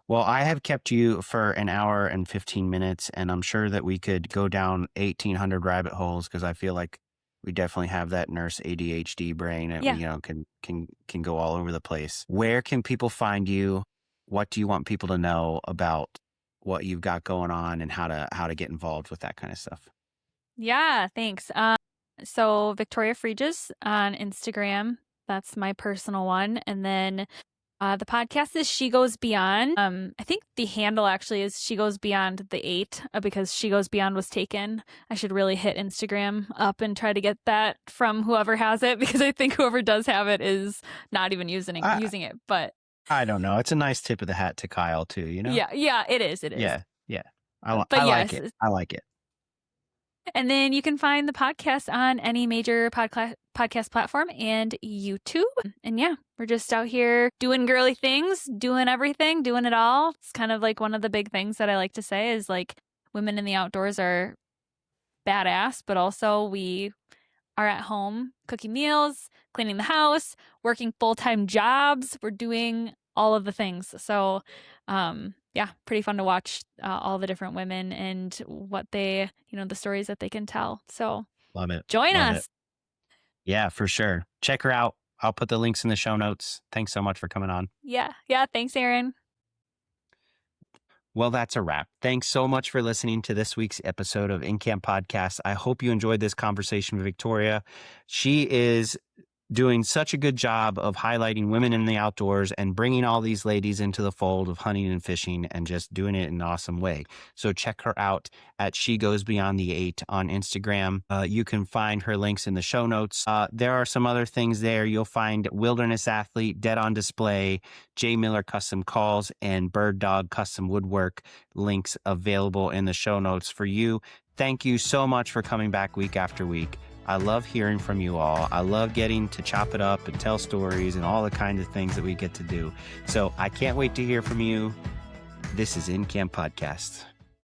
Well, I have kept you for an hour and 15 minutes, and I'm sure that we could go down 1,800 rabbit holes because I feel like we definitely have that nurse ADHD brain and we, you know, can go all over the place. Where can people find you? What do you want people to know about what you've got going on and how to get involved with that kind of stuff? Yeah, thanks. So Victoria Friedges on Instagram. That's my personal one. And then the podcast is She Goes Beyond. I think the handle actually is She Goes Beyond the 8 because She Goes Beyond was taken. I should really hit Instagram up and try to get that from whoever has it because I think whoever does have it is not even using it. But I don't know. It's a nice tip of the hat to Kyle too, you know? Yeah, it is. It is. Yeah. I like it. I like it. And then you can find the podcast on any major podcast platform and YouTube. And yeah, we're just out here doing girly things, doing everything, doing it all. It's kind of like one of the big things that I like to say is like women in the outdoors are badass, but also we are at home cooking meals, cleaning the house, working full-time jobs. We're doing all of the things. So, yeah, pretty fun to watch all the different women and what they, the stories that they can tell. So love it. Join us. Yeah, for sure. Check her out. I'll put the links in the show notes. Thanks so much for coming on. Yeah. Thanks, Aaron. Well, that's a wrap. Thanks so much for listening to this week's episode of InCamp Podcast. I hope you enjoyed this conversation with Victoria. She is doing such a good job of highlighting women in the outdoors and bringing all these ladies into the fold of hunting and fishing and just doing it in an awesome way. So check her out at She Goes Beyond the 8 on Instagram. You can find her links in the show notes. There are some other things there. You'll find Wilderness Athlete, Dead on Display, J. Miller Custom Calls, and Bird Dog Custom Woodwork links available in the show notes for you. Thank you so much for coming back week after week. I love hearing from you all. I love getting to chop it up and tell stories and all the kinds of things that we get to do. So I can't wait to hear from you. This is InCamp Podcast.